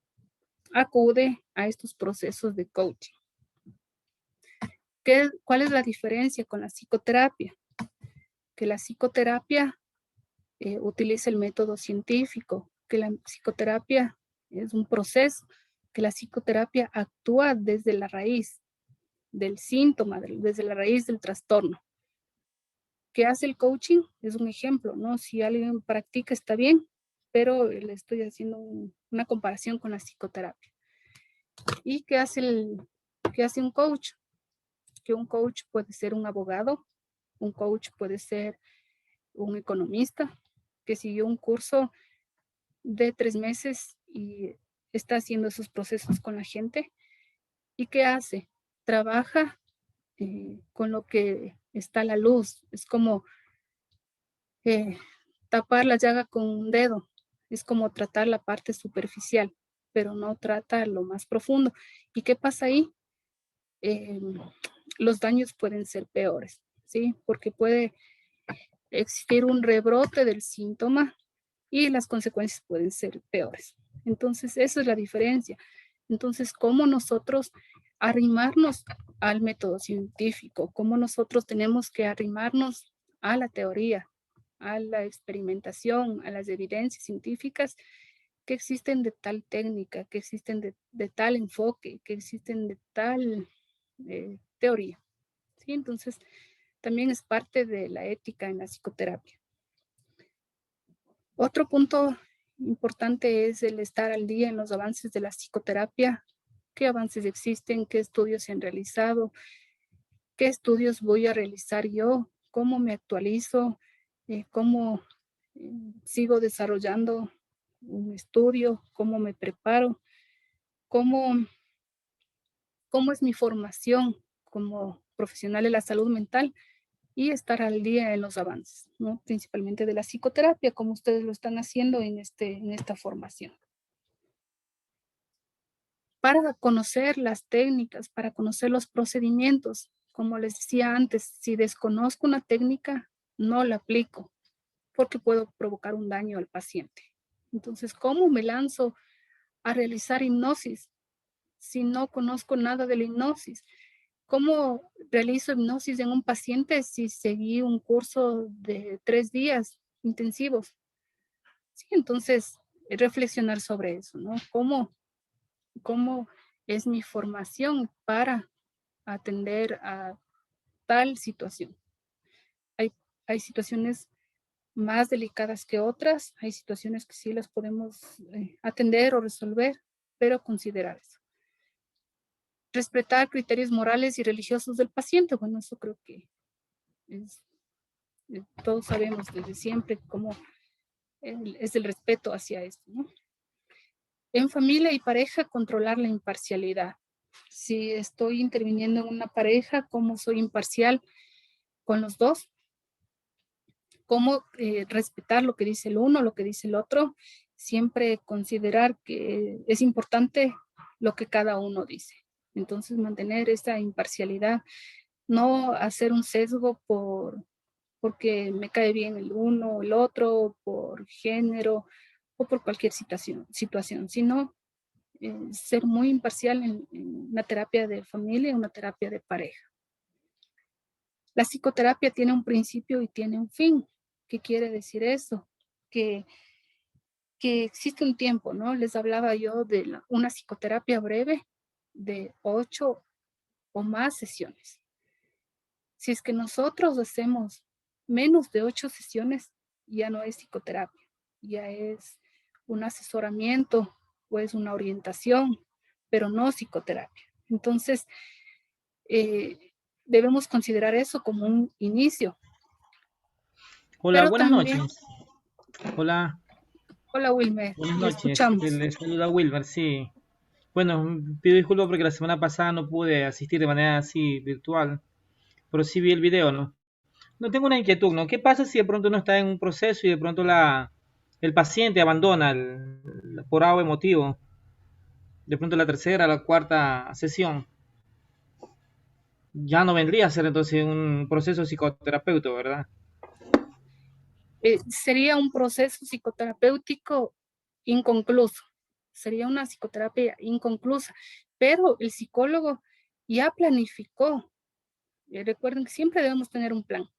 Acude a estos procesos de coaching. ¿Cuál es la diferencia con la psicoterapia? Que la psicoterapia utiliza el método científico, que la psicoterapia es un proceso, que la psicoterapia actúa desde la raíz del síntoma, desde la raíz del trastorno. ¿Qué hace el coaching? Es un ejemplo, ¿no? Si alguien practica está bien, pero le estoy haciendo una comparación con la psicoterapia. ¿Y qué hace un coach? Que un coach puede ser un abogado, un coach puede ser un economista que siguió un curso de 3 meses y está haciendo esos procesos con la gente. ¿Y qué hace? Trabaja con lo que está a la luz. Es como tapar la llaga con un dedo. Es como tratar la parte superficial, pero no trata lo más profundo. ¿Y qué pasa ahí? Los daños pueden ser peores, ¿sí? Porque puede existir un rebrote del síntoma y las consecuencias pueden ser peores. Entonces, esa es la diferencia. Entonces, ¿cómo nosotros arrimarnos al método científico? ¿Cómo nosotros tenemos que arrimarnos a la teoría, a la experimentación, a las evidencias científicas que existen de tal técnica, que existen de tal enfoque, que existen de tal teoría? ¿Sí? Entonces, también es parte de la ética en la psicoterapia. Otro punto importante es el estar al día en los avances de la psicoterapia. ¿Qué avances existen? ¿Qué estudios se han realizado? ¿Qué estudios voy a realizar yo? ¿Cómo me actualizo? ¿Cómo sigo desarrollando un estudio? ¿Cómo me preparo? ¿Cómo es mi formación como profesional de la salud mental y estar al día en los avances, ¿no? Principalmente de la psicoterapia, como ustedes lo están haciendo en esta formación. Para conocer las técnicas, para conocer los procedimientos, como les decía antes, si desconozco una técnica, no la aplico, porque puedo provocar un daño al paciente. Entonces, ¿cómo me lanzo a realizar hipnosis si no conozco nada de la hipnosis? ¿Cómo realizo hipnosis en un paciente si seguí un curso de 3 días intensivos? Sí, entonces, reflexionar sobre eso, ¿no? ¿Cómo es mi formación para atender a tal situación? Hay situaciones más delicadas que otras, hay situaciones que sí las podemos atender o resolver, pero considerar eso. Respetar criterios morales y religiosos del paciente, bueno, eso creo que todos sabemos desde siempre cómo es el respeto hacia esto, ¿no? En familia y pareja, controlar la imparcialidad. Si estoy interviniendo en una pareja, ¿cómo soy imparcial con los dos? ¿Cómo respetar lo que dice el uno, lo que dice el otro? Siempre considerar que es importante lo que cada uno dice. Entonces, mantener esa imparcialidad, no hacer un sesgo porque me cae bien el uno o el otro, por género o por cualquier situación, sino ser muy imparcial en una terapia de familia y una terapia de pareja. La psicoterapia tiene un principio y tiene un fin. ¿Qué quiere decir eso? Que existe un tiempo, ¿no? Les hablaba yo de una psicoterapia breve de 8 o más sesiones. Si es que nosotros hacemos menos de 8 sesiones, ya no es psicoterapia, ya es un asesoramiento o es una orientación, pero no psicoterapia. Entonces, debemos considerar eso como un inicio. Hola, Pero buenas también, noches. Hola, hola Wilmer, buenas le noches. escuchamos. Les saluda Wilmer, sí. Bueno, pido disculpas porque la semana pasada no pude asistir de manera así virtual, pero sí vi el video, ¿no? No tengo una inquietud, ¿no? ¿Qué pasa si de pronto uno está en un proceso y de pronto el paciente abandona por algo emotivo? De pronto la tercera, la cuarta sesión. Ya no vendría a ser entonces un proceso psicoterapéutico, ¿verdad? Sería un proceso psicoterapéutico inconcluso, sería una psicoterapia inconclusa, pero el psicólogo ya planificó. Recuerden que siempre debemos tener un plan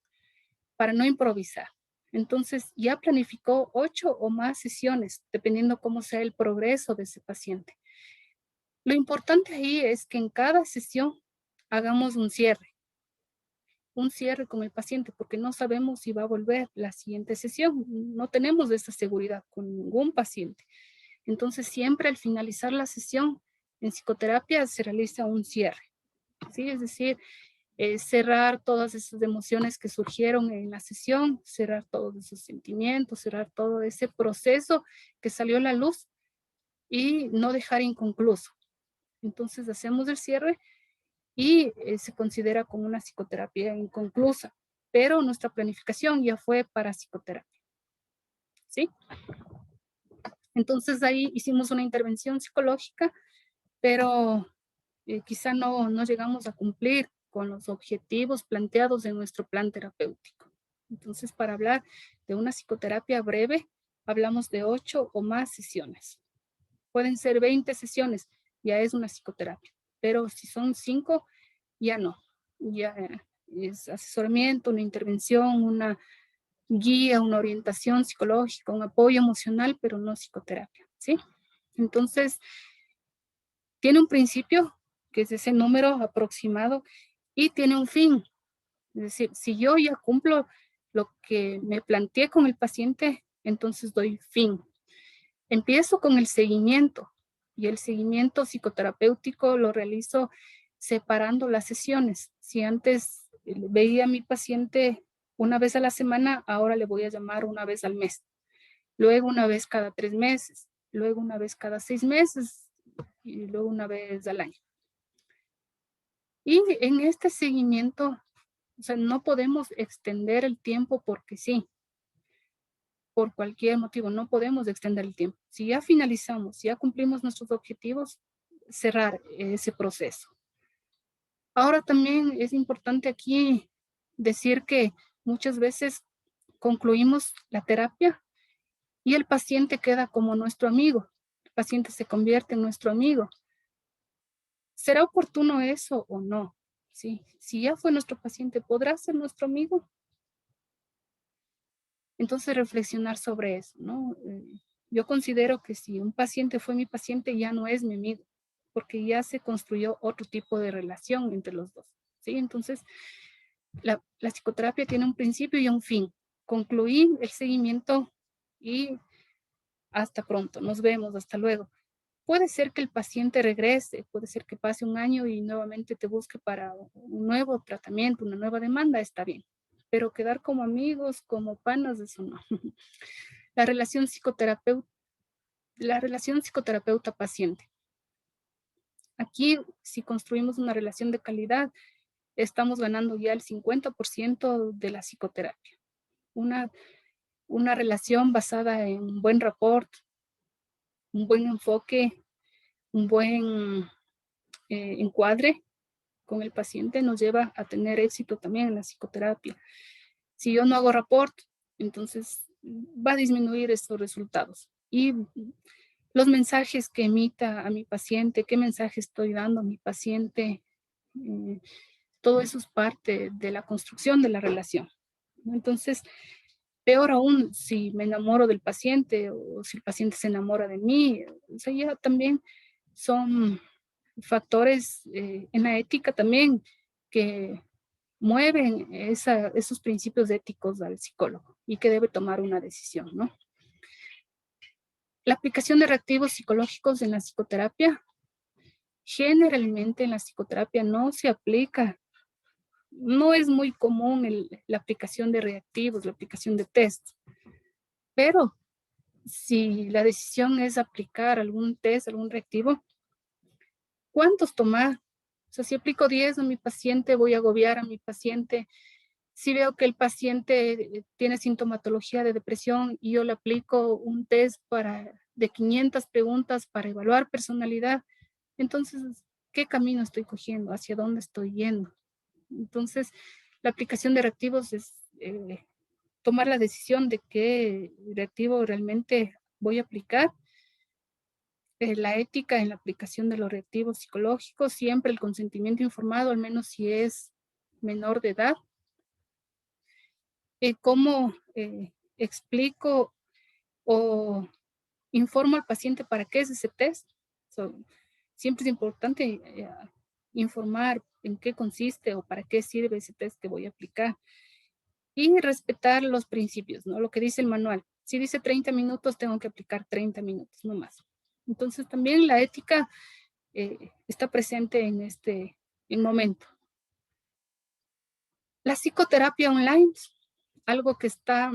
para no improvisar. Entonces, ya planificó 8 o más sesiones, dependiendo cómo sea el progreso de ese paciente. Lo importante ahí es que en cada sesión hagamos un cierre con el paciente, porque no sabemos si va a volver la siguiente sesión. No tenemos esa seguridad con ningún paciente. Entonces, siempre al finalizar la sesión en psicoterapia se realiza un cierre, ¿sí? Es decir, cerrar todas esas emociones que surgieron en la sesión, cerrar todos esos sentimientos, cerrar todo ese proceso que salió a la luz y no dejar inconcluso. Entonces, hacemos el cierre y se considera como una psicoterapia inconclusa, pero nuestra planificación ya fue para psicoterapia, ¿sí? Entonces ahí hicimos una intervención psicológica, pero quizá no llegamos a cumplir con los objetivos planteados en nuestro plan terapéutico. Entonces, para hablar de una psicoterapia breve, hablamos de 8 o más sesiones. Pueden ser 20 sesiones, ya es una psicoterapia, pero si son 5, ya no, ya es asesoramiento, una intervención, una guía, una orientación psicológica, un apoyo emocional, pero no psicoterapia, ¿sí? Entonces, tiene un principio, que es ese número aproximado, y tiene un fin. Es decir, si yo ya cumplo lo que me planteé con el paciente, entonces doy fin. Empiezo con el seguimiento, y el seguimiento psicoterapéutico lo realizo separando las sesiones. Si antes veía a mi paciente una vez a la semana, ahora le voy a llamar una vez al mes. Luego una vez cada 3 meses, luego una vez cada 6 meses y luego una vez al año. Y en este seguimiento, o sea, no podemos extender el tiempo porque sí, por cualquier motivo, no podemos extender el tiempo. Si ya finalizamos, si ya cumplimos nuestros objetivos, cerrar ese proceso. Ahora también es importante aquí decir que muchas veces concluimos la terapia y el paciente queda como nuestro amigo. El paciente se convierte en nuestro amigo. ¿Será oportuno eso o no? Sí. Si ya fue nuestro paciente, ¿podrá ser nuestro amigo? Entonces reflexionar sobre eso, ¿no? Yo considero que si un paciente fue mi paciente, ya no es mi amigo, porque ya se construyó otro tipo de relación entre los dos, ¿sí? Entonces, la psicoterapia tiene un principio y un fin. Concluí el seguimiento y hasta pronto, nos vemos, hasta luego. Puede ser que el paciente regrese, puede ser que pase un año y nuevamente te busque para un nuevo tratamiento, una nueva demanda, está bien. Pero quedar como amigos, como panas, eso no. La relación psicoterapeuta-paciente. Aquí, si construimos una relación de calidad, estamos ganando ya el 50% de la psicoterapia. Una relación basada en un buen rapport, un buen enfoque, un buen encuadre con el paciente nos lleva a tener éxito también en la psicoterapia. Si yo no hago rapport, entonces va a disminuir estos resultados. Y los mensajes que emita a mi paciente, qué mensaje estoy dando a mi paciente, todo eso es parte de la construcción de la relación. Entonces, peor aún, si me enamoro del paciente o si el paciente se enamora de mí, o sea, ya también son factores en la ética también que mueven esos principios éticos al psicólogo y que debe tomar una decisión, ¿no? La aplicación de reactivos psicológicos en la psicoterapia, generalmente en la psicoterapia no se aplica, no es muy común la aplicación de reactivos, la aplicación de test, pero si la decisión es aplicar algún test, algún reactivo, ¿cuántos tomar? O sea, si aplico 10 a mi paciente, voy a agobiar a mi paciente. Si veo que el paciente tiene sintomatología de depresión y yo le aplico un test de 500 preguntas para evaluar personalidad, entonces, ¿qué camino estoy cogiendo? ¿Hacia dónde estoy yendo? Entonces, la aplicación de reactivos es tomar la decisión de qué reactivo realmente voy a aplicar. La ética en la aplicación de los reactivos psicológicos, siempre el consentimiento informado, al menos si es menor de edad. ¿Cómo explico o informo al paciente para qué es ese test? Siempre es importante informar en qué consiste o para qué sirve ese test que voy a aplicar. Y respetar los principios, ¿no? Lo que dice el manual. Si dice 30 minutos, tengo que aplicar 30 minutos, no más. Entonces también la ética está presente en este momento. La psicoterapia online, algo que está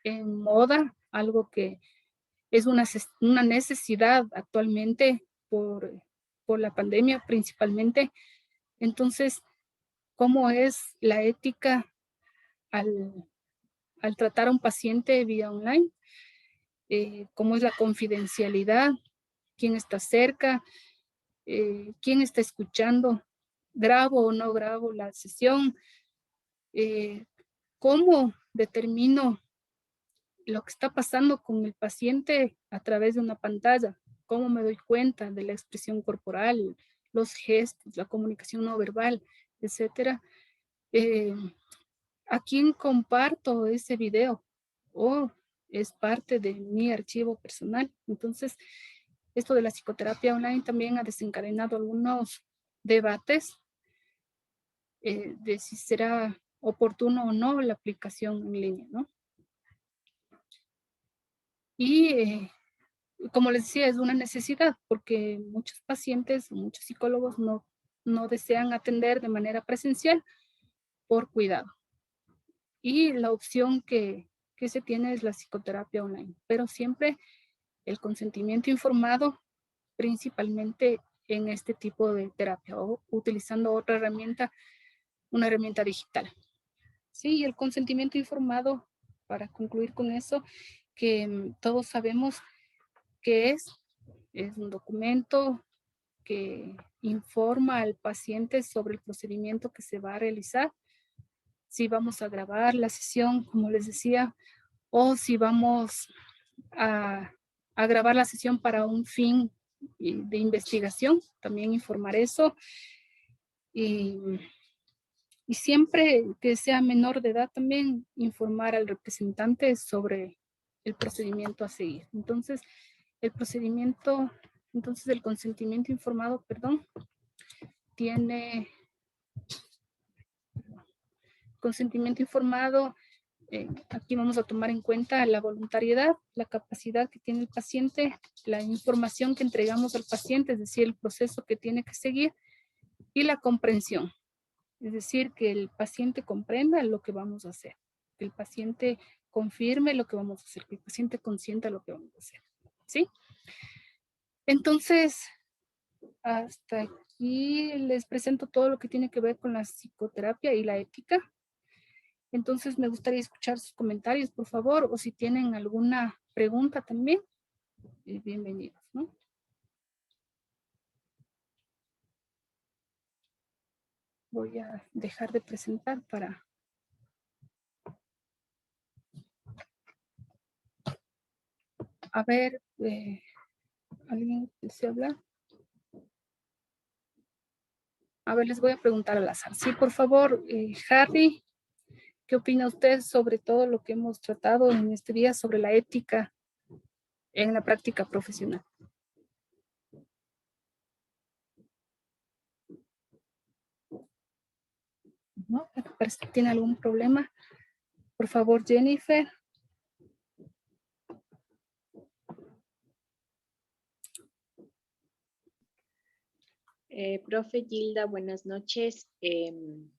en moda, algo que es una necesidad actualmente por la pandemia principalmente. Entonces, ¿cómo es la ética al tratar a un paciente vía online? ¿Cómo es la confidencialidad? ¿Quién está cerca? ¿Quién está escuchando? ¿Grabo o no grabo la sesión? ¿Cómo determino lo que está pasando con el paciente a través de una pantalla? ¿Cómo me doy cuenta de la expresión corporal, los gestos, la comunicación no verbal, etcétera? ¿A quién comparto ese video? ¿O es parte de mi archivo personal? Entonces, esto de la psicoterapia online también ha desencadenado algunos debates de si será oportuno o no la aplicación en línea, ¿no? Y como les decía, es una necesidad porque muchos pacientes, muchos psicólogos no desean atender de manera presencial por cuidado. Y la opción que se tiene es la psicoterapia online, pero siempre el consentimiento informado, principalmente en este tipo de terapia o utilizando otra herramienta, una herramienta digital. Sí, y el consentimiento informado, para concluir con eso, que todos sabemos que es un documento que informa al paciente sobre el procedimiento que se va a realizar, si vamos a grabar la sesión, como les decía, o si vamos a grabar la sesión para un fin de investigación, también informar eso. Y siempre que sea menor de edad también informar al representante sobre el procedimiento a seguir. Entonces, el consentimiento informado, perdón, tiene consentimiento informado. Aquí vamos a tomar en cuenta la voluntariedad, la capacidad que tiene el paciente, la información que entregamos al paciente, es decir, el proceso que tiene que seguir, y la comprensión, es decir, que el paciente comprenda lo que vamos a hacer, que el paciente confirme lo que vamos a hacer, que el paciente consienta lo que vamos a hacer, ¿sí? Entonces, hasta aquí les presento todo lo que tiene que ver con la psicoterapia y la ética. Entonces, me gustaría escuchar sus comentarios, por favor, o si tienen alguna pregunta también, bienvenidos, ¿no? Voy a dejar de presentar para... A ver, ¿alguien desea hablar? A ver, les voy a preguntar al azar. Sí, por favor, Harry, ¿qué opina usted sobre todo lo que hemos tratado en este día sobre la ética en la práctica profesional? ¿No? Parece que tiene algún problema. Por favor, Jennifer. Profe Gilda, buenas noches.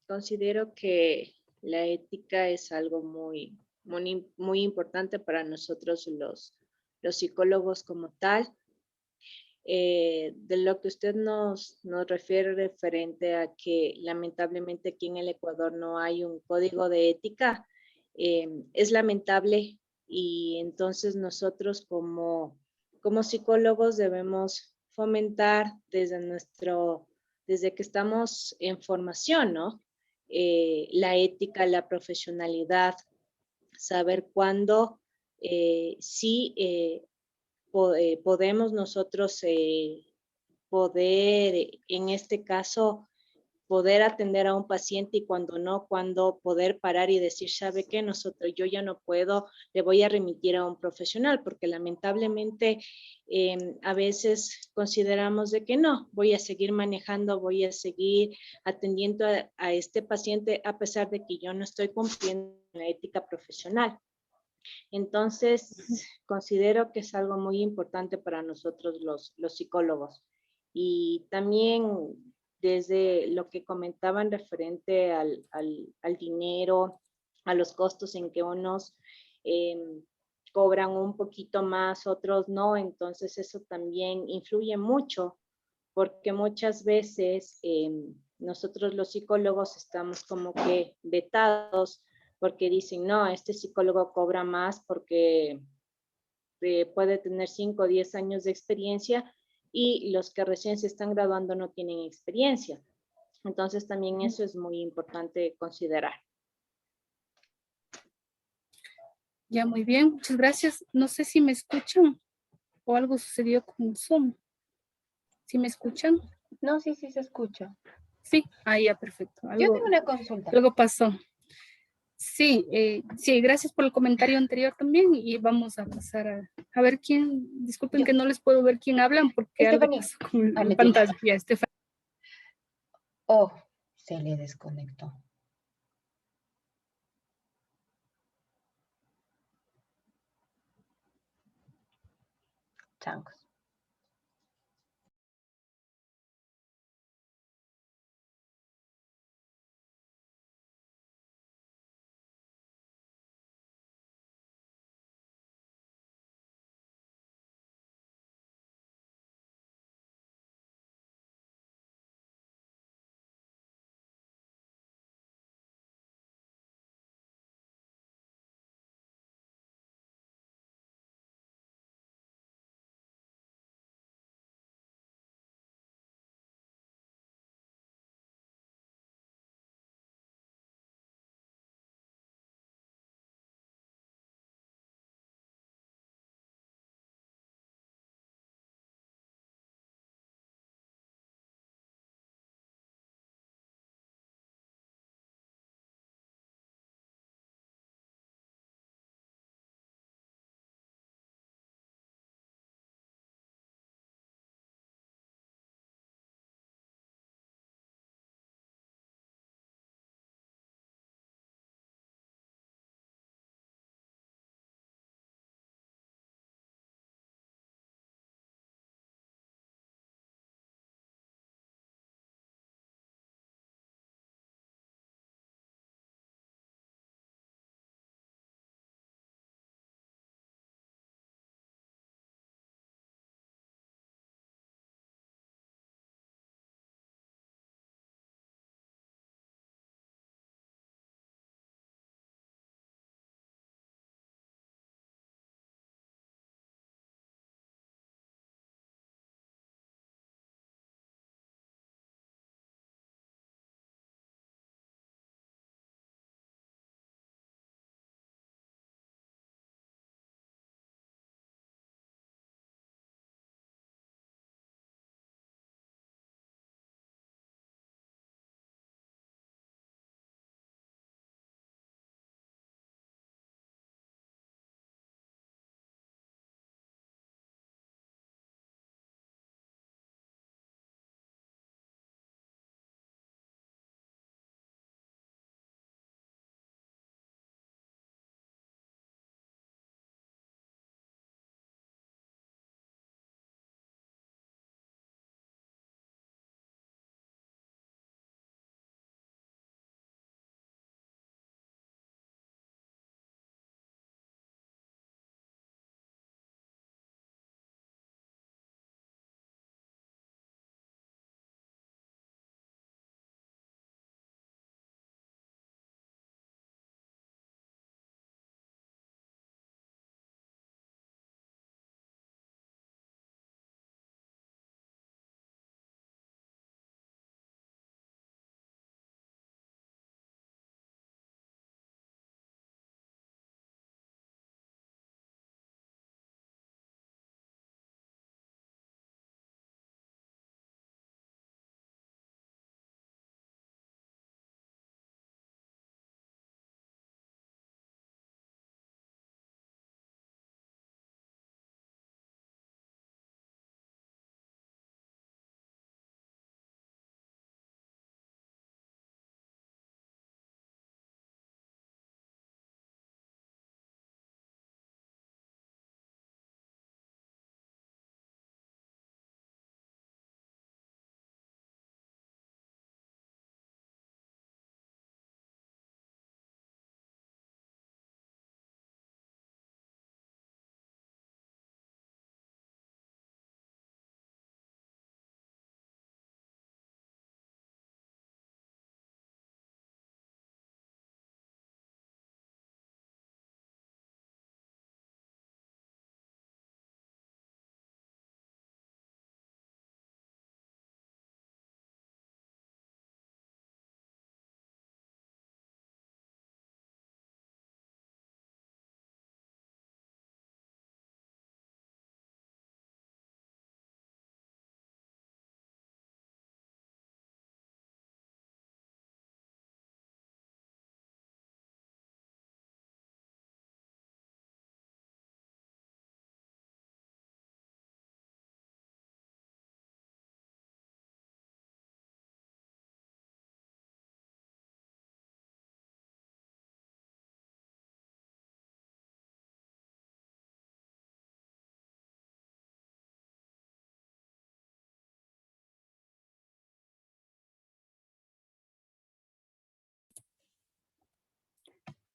Considero que la ética es algo muy importante para nosotros los psicólogos como tal. De lo que usted nos refiere referente a que lamentablemente aquí en el Ecuador no hay un código de ética, es lamentable, y entonces nosotros como psicólogos debemos fomentar desde que estamos en formación, ¿no? La ética, la profesionalidad, saber cuándo sí podemos nosotros en este caso, poder atender a un paciente, y cuando no, cuando poder parar y decir, ¿sabe qué? Yo ya no puedo, le voy a remitir a un profesional, porque lamentablemente a veces consideramos de que no, voy a seguir manejando, voy a seguir atendiendo a este paciente a pesar de que yo no estoy cumpliendo la ética profesional. Entonces, considero que es algo muy importante para nosotros los psicólogos. Y también desde lo que comentaban referente al dinero, a los costos en que unos cobran un poquito más, otros no, entonces eso también influye mucho, porque muchas veces nosotros los psicólogos estamos como que vetados, porque dicen, no, este psicólogo cobra más porque puede tener 5 o 10 años de experiencia, y los que recién se están graduando no tienen experiencia. Entonces también eso es muy importante considerar. Ya, muy bien, muchas gracias. No sé si me escuchan o algo sucedió con Zoom. ¿Sí me escuchan? No, sí, sí se escucha. Sí, ya, perfecto. Yo tengo una consulta. Algo pasó. Sí, sí, gracias por el comentario anterior también, y vamos a pasar a ver quién, disculpen que no les puedo ver quién hablan porque algo pasó con la pantalla. Ya, Estefanía. Oh, se le desconectó. Changos.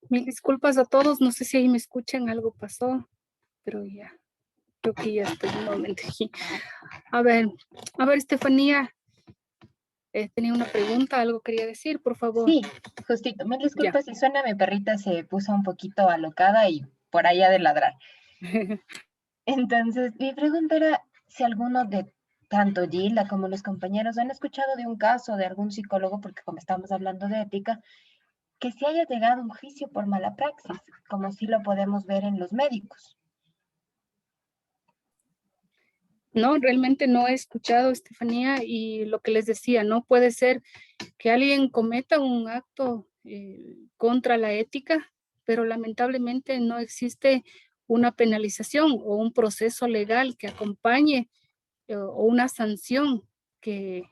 Mil disculpas a todos, no sé si ahí me escuchan, algo pasó, pero ya, creo que ya estoy nuevamente aquí. A ver, Estefanía, tenía una pregunta, algo quería decir, por favor. Sí, justito. Mil Ya. disculpas si suena, mi perrita se puso un poquito alocada y por allá de ladrar. Entonces, mi pregunta era si alguno de tanto Gilda como los compañeros han escuchado de un caso de algún psicólogo, porque como estamos hablando de ética, que se haya llegado a un juicio por mala praxis, como sí lo podemos ver en los médicos. No, realmente no he escuchado, Estefanía, y lo que les decía, no puede ser que alguien cometa un acto contra la ética, pero lamentablemente no existe una penalización o un proceso legal que acompañe o una sanción que,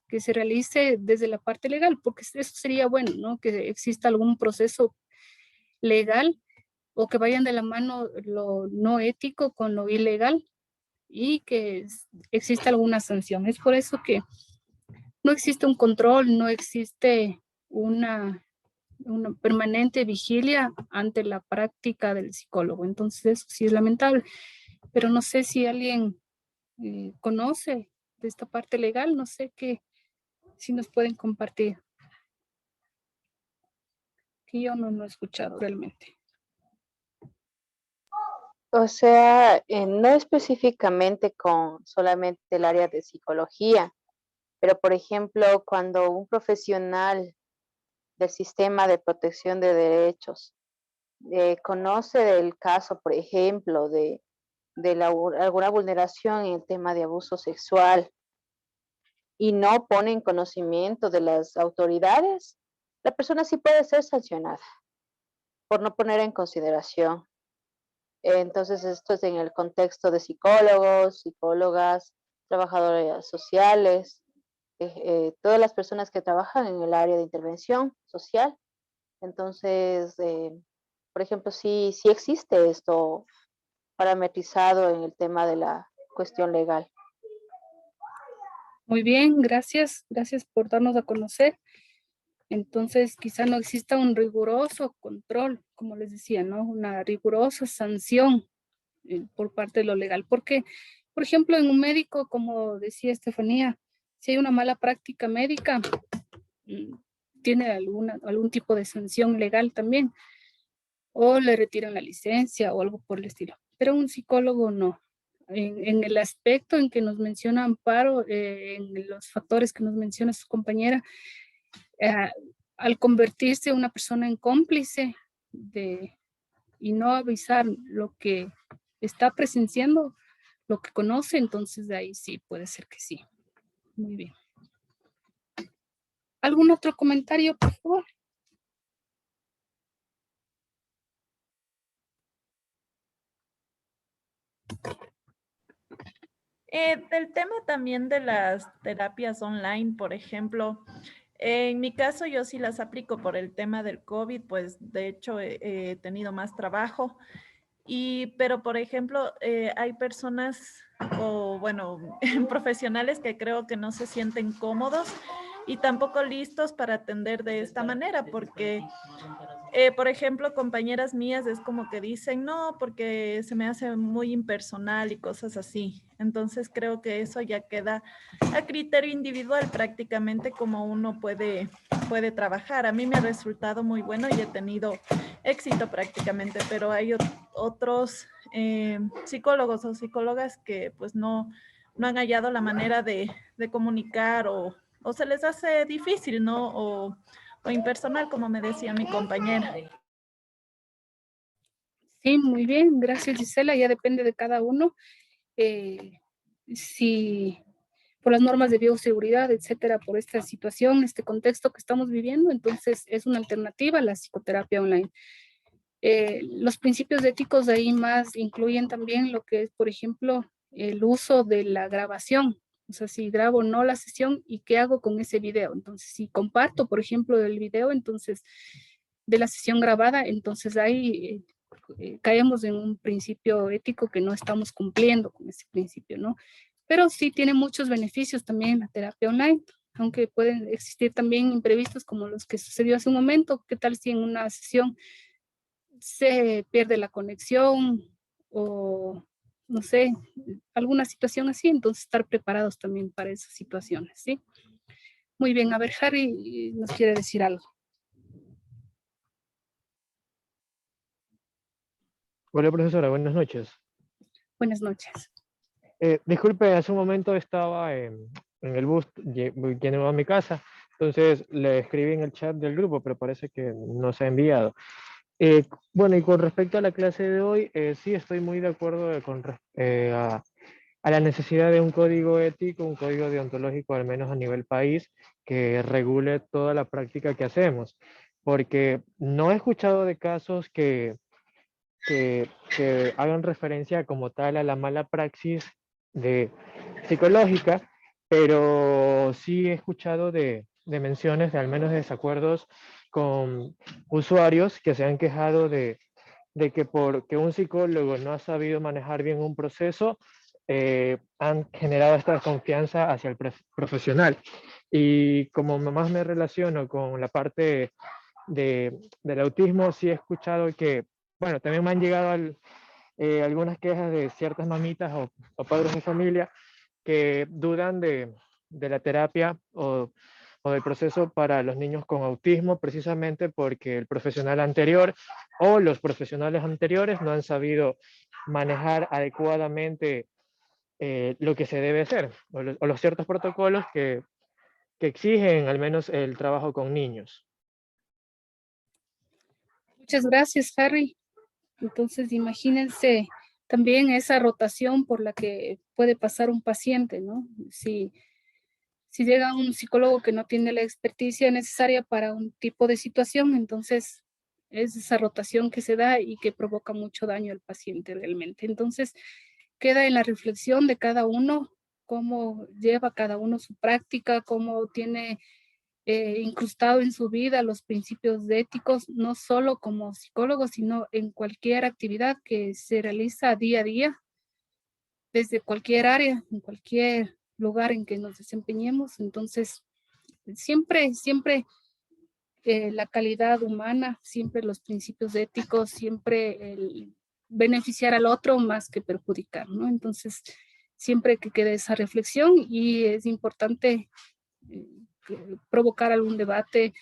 que se realice desde la parte legal, porque eso sería bueno, ¿no? Que exista algún proceso legal o que vayan de la mano lo no ético con lo ilegal y que exista alguna sanción. Es por eso que no existe un control, no existe una permanente vigilia ante la práctica del psicólogo. Entonces, eso sí es lamentable. Pero no sé si alguien conoce de esta parte legal, no sé qué, si nos pueden compartir. Que yo no he escuchado realmente. O sea, no específicamente con solamente el área de psicología, pero por ejemplo, cuando un profesional del sistema de protección de derechos conoce del caso, por ejemplo, alguna vulneración en el tema de abuso sexual y no pone en conocimiento de las autoridades, la persona sí puede ser sancionada por no poner en consideración. Entonces, esto es en el contexto de psicólogos, psicólogas, trabajadores sociales, todas las personas que trabajan en el área de intervención social. Entonces, por ejemplo, sí existe esto parametrizado en el tema de la cuestión legal. Muy bien, gracias por darnos a conocer. Entonces, quizá no exista un riguroso control, como les decía, ¿no? Una rigurosa sanción por parte de lo legal. Porque, por ejemplo, en un médico, como decía Estefanía, si hay una mala práctica médica, tiene algún tipo de sanción legal también, o le retiran la licencia o algo por el estilo. Pero un psicólogo no. En el aspecto en que nos menciona Amparo, en los factores que nos menciona su compañera, al convertirse una persona en cómplice y no avisar lo que está presenciando, lo que conoce, entonces de ahí sí, puede ser que sí. Muy bien. ¿Algún otro comentario, por favor? Del tema también de las terapias online, por ejemplo, en mi caso yo sí las aplico por el tema del COVID, pues de hecho he tenido más trabajo. Pero, por ejemplo, hay personas o, bueno, profesionales que creo que no se sienten cómodos y tampoco listos para atender de esta manera, porque, por ejemplo, compañeras mías es como que dicen, no, porque se me hace muy impersonal y cosas así. Entonces, creo que eso ya queda a criterio individual prácticamente como uno puede trabajar. A mí me ha resultado muy bueno y he tenido éxito prácticamente, pero hay otros psicólogos o psicólogas que pues no han hallado la manera de comunicar o se les hace difícil, ¿no? O impersonal, como me decía mi compañera. Sí, muy bien, gracias Gisela, ya depende de cada uno. Si por las normas de bioseguridad, etcétera, por esta situación, este contexto que estamos viviendo, entonces es una alternativa a la psicoterapia online. Los principios éticos de ahí más incluyen también lo que es, por ejemplo, el uso de la grabación. O sea, si grabo o no la sesión y qué hago con ese video. Entonces, si comparto, por ejemplo, el video, entonces, de la sesión grabada, entonces ahí caemos en un principio ético que no estamos cumpliendo con ese principio, ¿no? Pero sí tiene muchos beneficios también la terapia online, aunque pueden existir también imprevistos como los que sucedió hace un momento. ¿Qué tal si en una sesión se pierde la conexión o no sé, alguna situación así, entonces estar preparados también para esas situaciones, ¿sí? Muy bien, a ver, Harry nos quiere decir algo. Hola profesora, buenas noches. Buenas noches. Disculpe, hace un momento estaba en el bus yendo a mi casa, entonces le escribí en el chat del grupo, pero parece que no se ha enviado. Bueno, y con respecto a la clase de hoy, sí estoy muy de acuerdo a la necesidad de un código ético, un código deontológico, al menos a nivel país, que regule toda la práctica que hacemos, porque no he escuchado de casos que hagan referencia como tal a la mala praxis de psicológica, pero sí he escuchado de menciones de al menos desacuerdos con usuarios que se han quejado de que porque un psicólogo no ha sabido manejar bien un proceso, han generado esta desconfianza hacia el profesional. Y como más me relaciono con la parte del autismo, sí he escuchado que, bueno, también me han llegado algunas quejas de ciertas mamitas o padres de familia que dudan de la terapia o del proceso para los niños con autismo, precisamente porque el profesional anterior o los profesionales anteriores no han sabido manejar adecuadamente lo que se debe hacer o los ciertos protocolos que exigen al menos el trabajo con niños. Muchas gracias, Harry. Entonces, imagínense también esa rotación por la que puede pasar un paciente, ¿no? Si llega un psicólogo que no tiene la experticia necesaria para un tipo de situación, entonces es esa rotación que se da y que provoca mucho daño al paciente realmente. Entonces, queda en la reflexión de cada uno cómo lleva cada uno su práctica, cómo tiene incrustado en su vida los principios éticos, no solo como psicólogo, sino en cualquier actividad que se realiza día a día, desde cualquier área, en cualquier lugar en que nos desempeñemos. Entonces, siempre la calidad humana, siempre los principios éticos, siempre el beneficiar al otro más que perjudicar, ¿no? Entonces, siempre que quede esa reflexión y es importante eh, provocar algún debate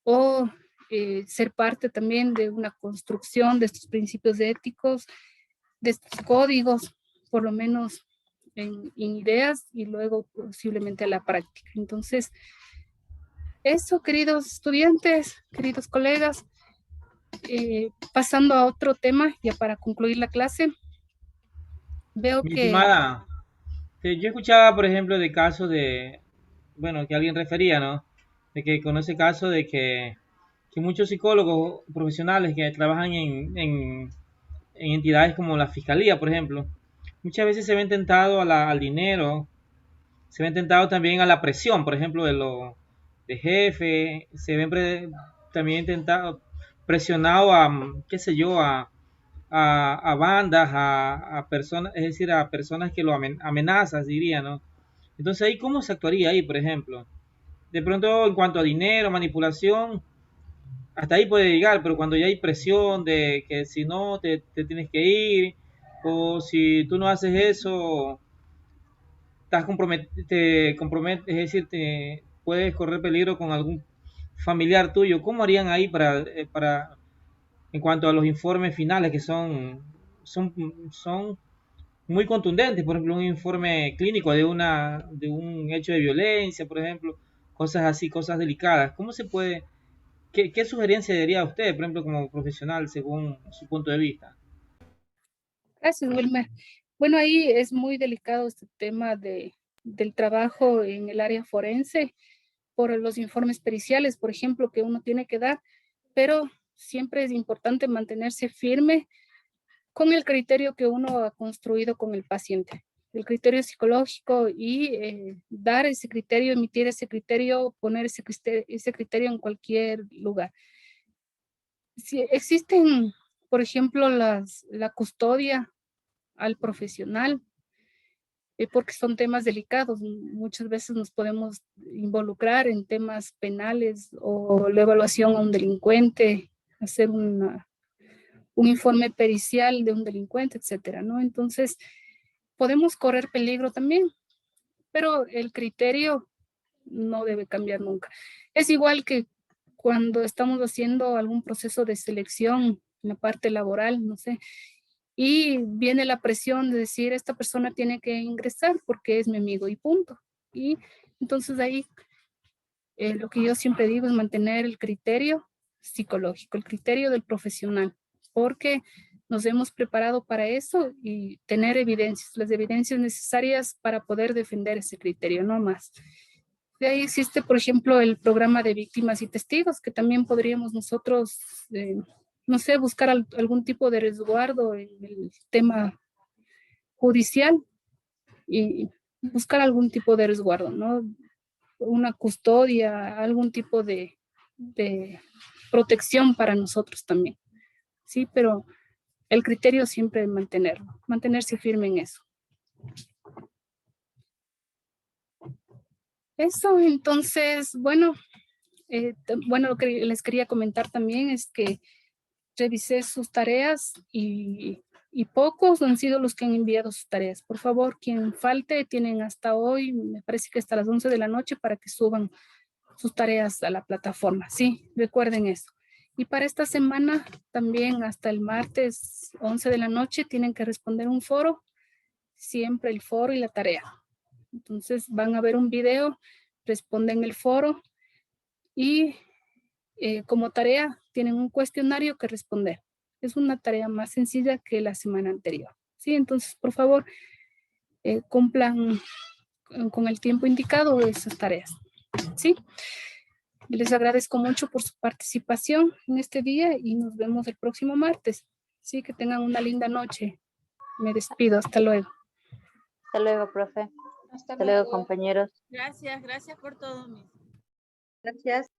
o ser parte también de una construcción de estos principios éticos, de estos códigos, por lo menos en ideas y luego posiblemente a la práctica. Entonces, eso, queridos estudiantes, queridos colegas, pasando a otro tema, ya para concluir la clase, veo Mi que... estimada, yo escuchaba, por ejemplo, de casos de, bueno, que alguien refería, ¿no? De que conoce casos de que muchos psicólogos profesionales que trabajan en entidades como la fiscalía, por ejemplo, muchas veces se ven tentados al dinero, se ven tentados también a la presión, por ejemplo, de jefe, se ven también tentados, presionados a, qué sé yo, a bandas, a personas, es decir, a personas que lo amenazan, diría, ¿no? Entonces, ahí, ¿cómo se actuaría ahí, por ejemplo? De pronto, en cuanto a dinero, manipulación, hasta ahí puede llegar, pero cuando ya hay presión de que si no te tienes que ir, o si tú no haces eso, te comprometes, es decir, te puedes correr peligro con algún familiar tuyo. ¿Cómo harían ahí para en cuanto a los informes finales que son muy contundentes? Por ejemplo, un informe clínico de un hecho de violencia, por ejemplo, cosas así, cosas delicadas. ¿Cómo se puede, qué sugerencia daría a usted, por ejemplo, como profesional, según su punto de vista? Gracias, Wilmer. Bueno, ahí es muy delicado este tema del trabajo en el área forense por los informes periciales, por ejemplo, que uno tiene que dar, pero siempre es importante mantenerse firme con el criterio que uno ha construido con el paciente, el criterio psicológico y dar ese criterio, emitir ese criterio, poner ese criterio en cualquier lugar. Si existen, por ejemplo, la custodia al profesional, porque son temas delicados. Muchas veces nos podemos involucrar en temas penales o la evaluación a un delincuente, hacer un informe pericial de un delincuente, etcétera, ¿no? Entonces, podemos correr peligro también, pero el criterio no debe cambiar nunca. Es igual que cuando estamos haciendo algún proceso de selección en la parte laboral, no sé, y viene la presión de decir, esta persona tiene que ingresar porque es mi amigo y punto. Y entonces ahí lo que yo siempre digo es mantener el criterio psicológico, el criterio del profesional, porque nos hemos preparado para eso y tener evidencias, las evidencias necesarias para poder defender ese criterio, no más. De ahí existe, por ejemplo, el programa de víctimas y testigos, que también podríamos nosotros, no sé, buscar algún tipo de resguardo en el tema judicial y buscar algún tipo de resguardo, ¿no? Una custodia, algún tipo de protección para nosotros también. Sí, pero el criterio siempre es mantenerlo, mantenerse firme en eso. Eso, entonces, bueno, lo que les quería comentar también es que revisé sus tareas y pocos han sido los que han enviado sus tareas. Por favor, quien falte, tienen hasta hoy, me parece que hasta las 11 de la noche para que suban sus tareas a la plataforma. Sí, recuerden eso. Y para esta semana también hasta el martes 11 de la noche tienen que responder un foro, siempre el foro y la tarea. Entonces van a ver un video, responden el foro y como tarea tienen un cuestionario que responder. Es una tarea más sencilla que la semana anterior. ¿Sí? Entonces, por favor, cumplan con el tiempo indicado esas tareas. ¿Sí? Les agradezco mucho por su participación en este día y nos vemos el próximo martes. Sí, que tengan una linda noche. Me despido. Hasta luego. Hasta luego, profe. Hasta luego, compañeros. Gracias por todo. Gracias.